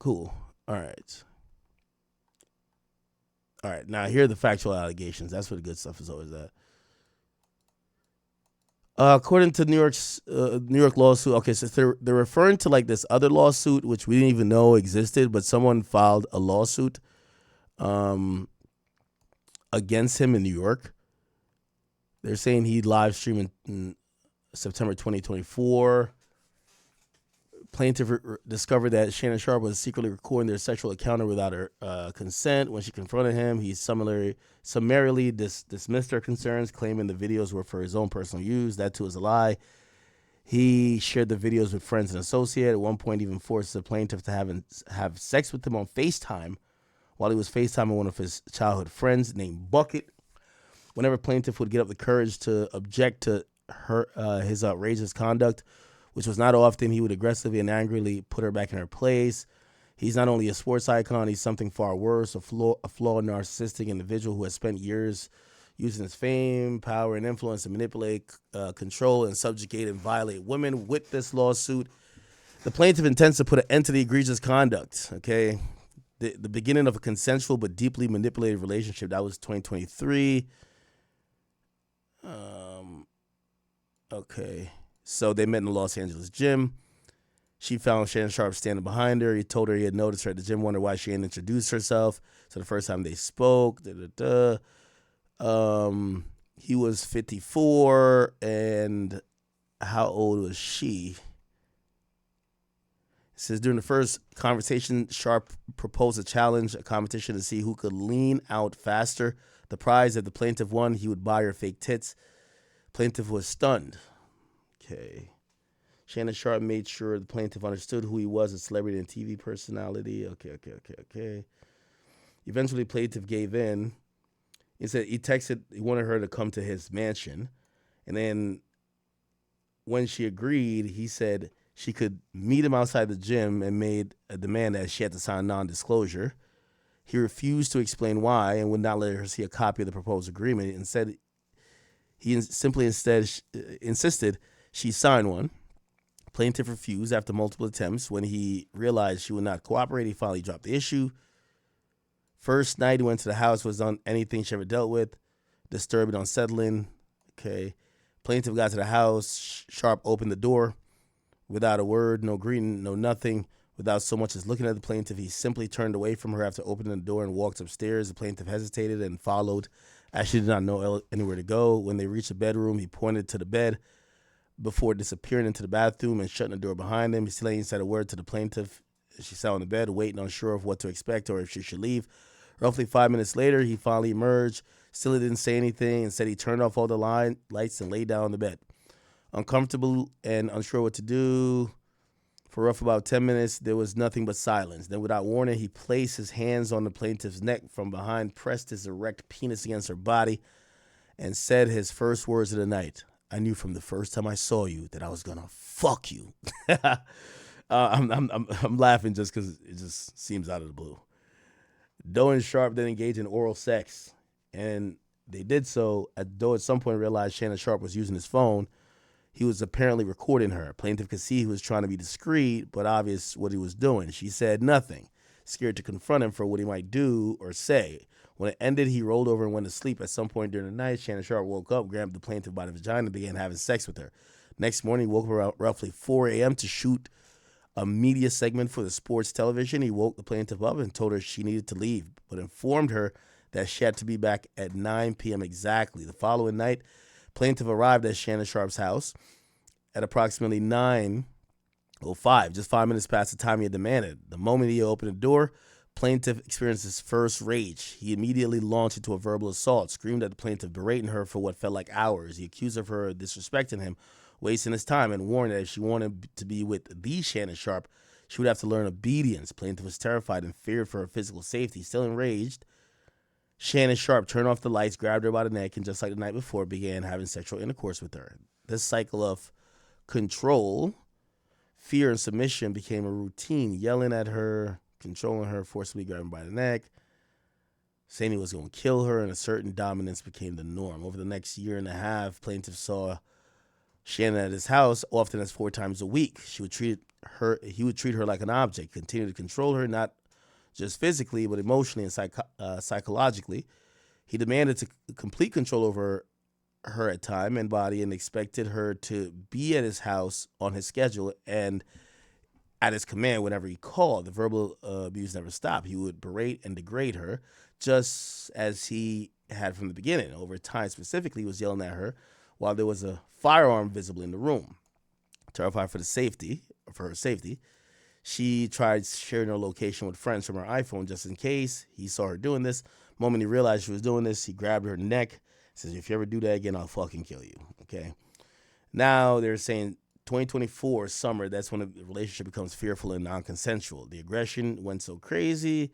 Cool. All right. Now here are the factual allegations. That's what the good stuff is always at. According to New York lawsuit, okay, so they're referring to like this other lawsuit which we didn't even know existed, but someone filed a lawsuit against him in New York. They're saying he live streamed in September 2024. Plaintiff discovered that Shannon Sharpe was secretly recording their sexual encounter without her consent. When she confronted him, he summarily dismissed her concerns, claiming the videos were for his own personal use. That too is a lie. He shared the videos with friends and associates. At one point, even forced the plaintiff to have sex with him on FaceTime while he was FaceTiming one of his childhood friends named Bucket. Whenever plaintiff would get up the courage to object to his outrageous conduct, which was not often, he would aggressively and angrily put her back in her place. He's not only a sports icon, he's something far worse, a flawed narcissistic individual who has spent years using his fame, power, and influence to manipulate, control, and subjugate and violate women. With this lawsuit, the plaintiff intends to put an end to the egregious conduct, okay? The beginning of a consensual but deeply manipulated relationship. That was 2023. Okay. So they met in the Los Angeles gym. She found Shannon Sharpe standing behind her. He told her he had noticed her at the gym, wondered why she hadn't introduced herself. So the first time they spoke, he was 54, and how old was she? It says during the first conversation, Sharpe proposed a challenge, a competition to see who could lean out faster. The prize, if the plaintiff won, he would buy her fake tits. Plaintiff was stunned. Okay. Shannon Sharpe made sure the plaintiff understood who he was, a celebrity and TV personality. Okay. Eventually, plaintiff gave in. He said he wanted her to come to his mansion. And then when she agreed, he said she could meet him outside the gym and made a demand that she had to sign non-disclosure. He refused to explain why and would not let her see a copy of the proposed agreement. Instead, he insisted she signed one. Plaintiff refused after multiple attempts. When he realized she would not cooperate, he finally dropped the issue. First night he went to the house, was on anything she ever dealt with, disturbing, unsettling. Okay. Plaintiff got to the house. Sharpe opened the door without a word, no greeting, no nothing. Without so much as looking at the plaintiff, he simply turned away from her after opening the door and walked upstairs. The plaintiff hesitated and followed, as she did not know anywhere to go. When they reached the bedroom, he pointed to the bed before disappearing into the bathroom and shutting the door behind him. He still ain't said a word to the plaintiff. She sat on the bed, waiting, unsure of what to expect or if she should leave. Roughly 5 minutes later, he finally emerged. Still didn't say anything and said he turned off all the lights and lay down on the bed. Uncomfortable and unsure what to do. For rough about 10 minutes, there was nothing but silence. Then, without warning, he placed his hands on the plaintiff's neck from behind, pressed his erect penis against her body, and said his first words of the night. I knew from the first time I saw you that I was gonna fuck you. I'm laughing just because it just seems out of the blue. Doe and Sharpe then engaged in oral sex, and they did so. Doe at some point realized Shannon Sharpe was using his phone. He was apparently recording her. Plaintiff could see he was trying to be discreet, but obvious what he was doing. She said nothing, scared to confront him for what he might do or say. When it ended, he rolled over and went to sleep. At some point during the night, Shannon Sharpe woke up, grabbed the plaintiff by the vagina, and began having sex with her. Next morning, he woke her up roughly 4 a.m. to shoot a media segment for the sports television. He woke the plaintiff up and told her she needed to leave, but informed her that she had to be back at 9 p.m. exactly. The following night, plaintiff arrived at Shannon Sharpe's house at approximately 9:05, just 5 minutes past the time he had demanded. The moment he opened the door, plaintiff experienced his first rage. He immediately launched into a verbal assault, screamed at the plaintiff, berating her for what felt like hours. He accused her of disrespecting him, wasting his time, and warned that if she wanted to be with the Shannon Sharpe, she would have to learn obedience. Plaintiff was terrified and feared for her physical safety. Still enraged, Shannon Sharpe turned off the lights, grabbed her by the neck, and just like the night before, began having sexual intercourse with her. This cycle of control, fear, and submission became a routine, yelling at her, controlling her, forcibly grabbing her by the neck, saying he was going to kill her, and a certain dominance became the norm. Over the next year and a half, plaintiff saw Shannon at his house often as 4 times a week. He would treat her like an object, continue to control her, not just physically, but emotionally and psychologically. He demanded complete control over her at time and body and expected her to be at his house on his schedule and at his command whenever he called. The verbal abuse never stopped. He would berate and degrade her just as he had from the beginning. Over time, specifically, he was yelling at her while there was a firearm visible in the room. Terrified for her safety, she tried sharing her location with friends from her iPhone just in case he saw her doing this. The moment he realized she was doing this, he grabbed her neck, says, "If you ever do that again, I'll fucking kill you." Okay. Now they're saying 2024 summer, that's when the relationship becomes fearful and non-consensual. The aggression went so crazy.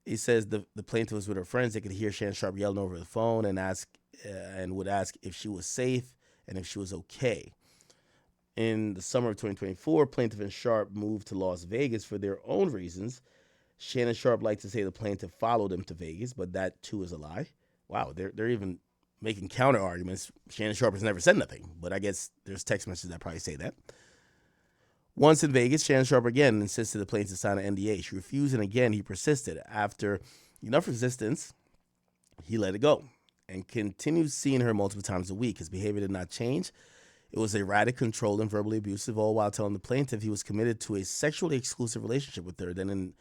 He says the plaintiff was with her friends. They could hear Shannon Sharpe yelling over the phone and would ask if she was safe and if she was okay. In the summer of 2024, plaintiff and Sharpe moved to Las Vegas for their own reasons. Shannon Sharpe liked to say the plaintiff followed him to Vegas, but that too is a lie. Wow, they're even making counter arguments. Shannon Sharpe has never said nothing, but I guess there's text messages that probably say that. Once in Vegas, Shannon Sharpe again insisted the plaintiff sign an NDA. She refused, and again he persisted. After enough resistance, he let it go and continued seeing her multiple times a week. His behavior did not change. It was erratic, controlled, and verbally abusive, all while telling the plaintiff he was committed to a sexually exclusive relationship with her. Then in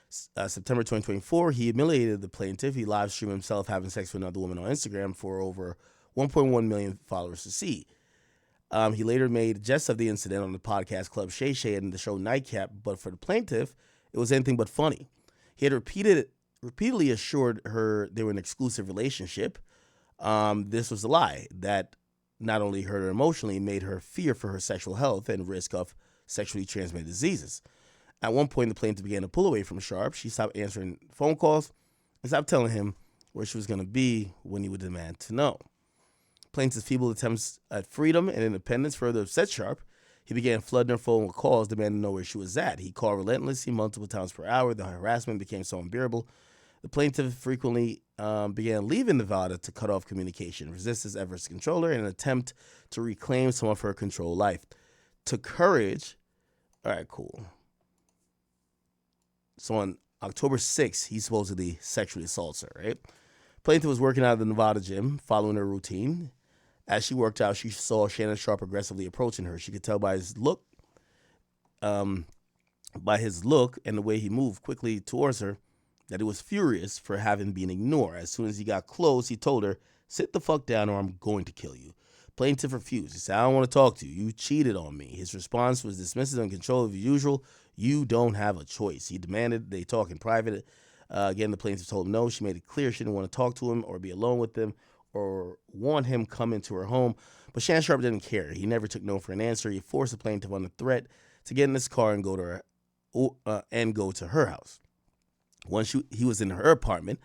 September 2024, he humiliated the plaintiff. He live streamed himself having sex with another woman on Instagram for over 1.1 million followers to see. He later made jest of the incident on the podcast Club Shay Shay and the show Nightcap, but for the plaintiff, it was anything but funny. He had repeatedly assured her they were in an exclusive relationship. This was a lie that not only hurt her emotionally, made her fear for her sexual health and risk of sexually transmitted diseases. At one point, the plaintiff began to pull away from Sharpe. She stopped answering phone calls and stopped telling him where she was going to be when he would demand to know. Plaintiff's feeble attempts at freedom and independence further upset Sharpe. He began flooding her phone with calls, demanding to know where she was at. He called relentlessly multiple times per hour. The harassment became so unbearable. The plaintiff frequently began leaving Nevada to cut off communication, resist his efforts to control her, in an attempt to reclaim some of her controlled life. To courage, all right, cool. So on October 6th, he supposedly sexually assaults her, right? Plaintiff was working out of the Nevada gym, following her routine. As she worked out, she saw Shannon Sharpe aggressively approaching her. She could tell by his look and the way he moved quickly towards her that he was furious for having been ignored. As soon as he got close, he told her, "Sit the fuck down or I'm going to kill you." Plaintiff refused. He said, "I don't want to talk to you. You cheated on me." His response was dismissive and control of usual. "You don't have a choice." He demanded they talk in private. Again, the plaintiff told him no. She made it clear she didn't want to talk to him or be alone with him or want him come into her home. But Shannon Sharpe didn't care. He never took no for an answer. He forced the plaintiff on the threat to get in his car and go to her house. Once he was in her apartment,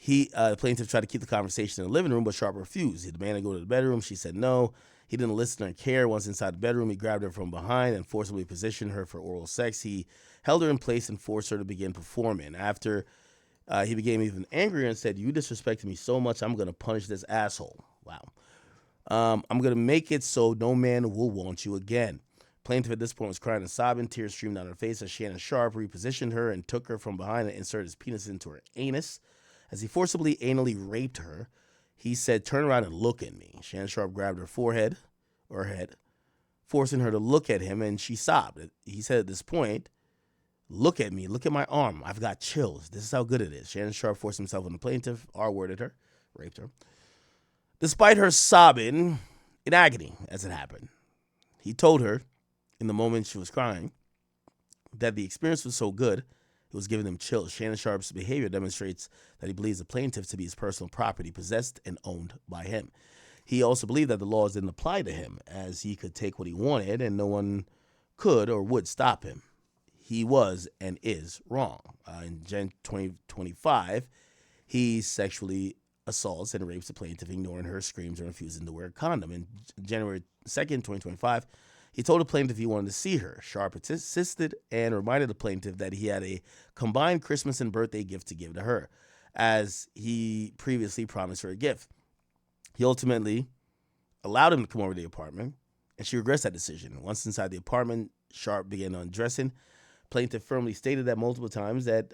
the plaintiff tried to keep the conversation in the living room, but Sharpe refused. He demanded to go to the bedroom. She said no. He didn't listen or care. Once inside the bedroom, he grabbed her from behind and forcibly positioned her for oral sex. He held her in place and forced her to begin performing. After he became even angrier and said, "You disrespected me so much, I'm going to punish this asshole." Wow. "I'm going to make it so no man will want you again." Plaintiff at this point was crying and sobbing. Tears streamed down her face as Shannon Sharpe repositioned her and took her from behind and inserted his penis into her anus. As he forcibly anally raped her, he said, "Turn around and look at me." Shannon Sharpe grabbed her forehead or head, forcing her to look at him, and she sobbed. He said at this point, "Look at me. Look at my arm. I've got chills. This is how good it is." Shannon Sharpe forced himself on the plaintiff, R-worded her, raped her. Despite her sobbing in agony as it happened, he told her in the moment she was crying that the experience was so good, it was giving him chills. Shannon Sharpe's behavior demonstrates that he believes the plaintiff to be his personal property, possessed and owned by him. He also believed that the laws didn't apply to him, as he could take what he wanted and no one could or would stop him. He was and is wrong. In January 2025, he sexually assaults and rapes the plaintiff, ignoring her screams and refusing to wear a condom. In January 2nd, 2025, he told the plaintiff he wanted to see her. Sharpe insisted and reminded the plaintiff that he had a combined Christmas and birthday gift to give to her, as he previously promised her a gift. He ultimately allowed him to come over to the apartment, and she regrets that decision. Once inside the apartment, Sharpe began undressing. Plaintiff firmly stated that multiple times that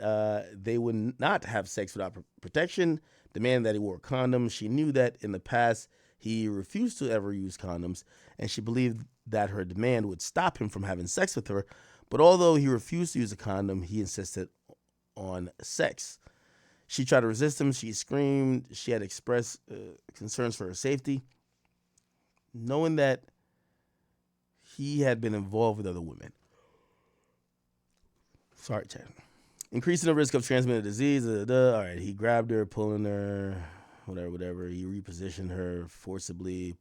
they would not have sex without protection, demanding that he wore a condom. She knew that in the past he refused to ever use condoms, and she believed that her demand would stop him from having sex with her. But although he refused to use a condom, he insisted on sex. She tried to resist him. She screamed. She had expressed concerns for her safety, knowing that he had been involved with other women. Sorry, Chad. Increasing the risk of transmitted disease. All right, he grabbed her, pulling her, whatever. He repositioned her forcibly.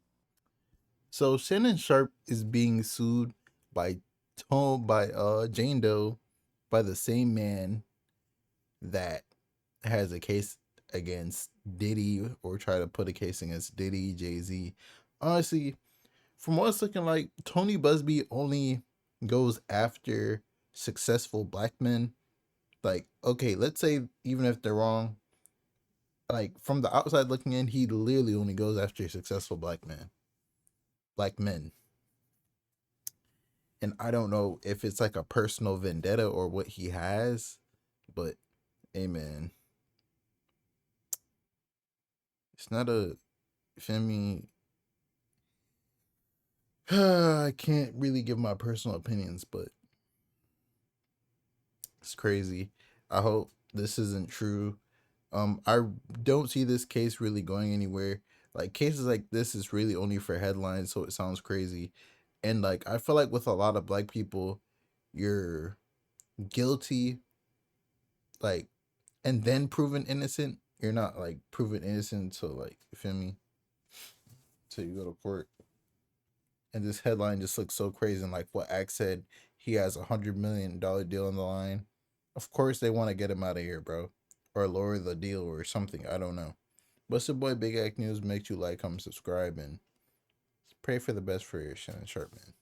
So Shannon Sharpe is being sued by Jane Doe by the same man that has a case against Diddy, or try to put a case against Diddy, Jay-Z. Honestly, from what it's looking like, Tony Busby only goes after successful black men. Like, okay, let's say even if they're wrong, like from the outside looking in, he literally only goes after successful black men. And I don't know if it's like a personal vendetta or what he has, but amen. It's not a Femi. I can't really give my personal opinions, but it's crazy. I hope this isn't true. I don't see this case really going anywhere. Like, cases like this is really only for headlines, so it sounds crazy. And like, I feel like with a lot of black people, you're guilty, like, and then proven innocent. You're not like proven innocent until, like, you feel me? Till you go to court. And this headline just looks so crazy. And like what Axe said, he has $100 million deal on the line. Of course they want to get him out of here, bro. Or lower the deal or something. I don't know. But it's your boy Big Act News. Make sure you like, comment, subscribe, and pray for the best for your Shannon Sharpe, man.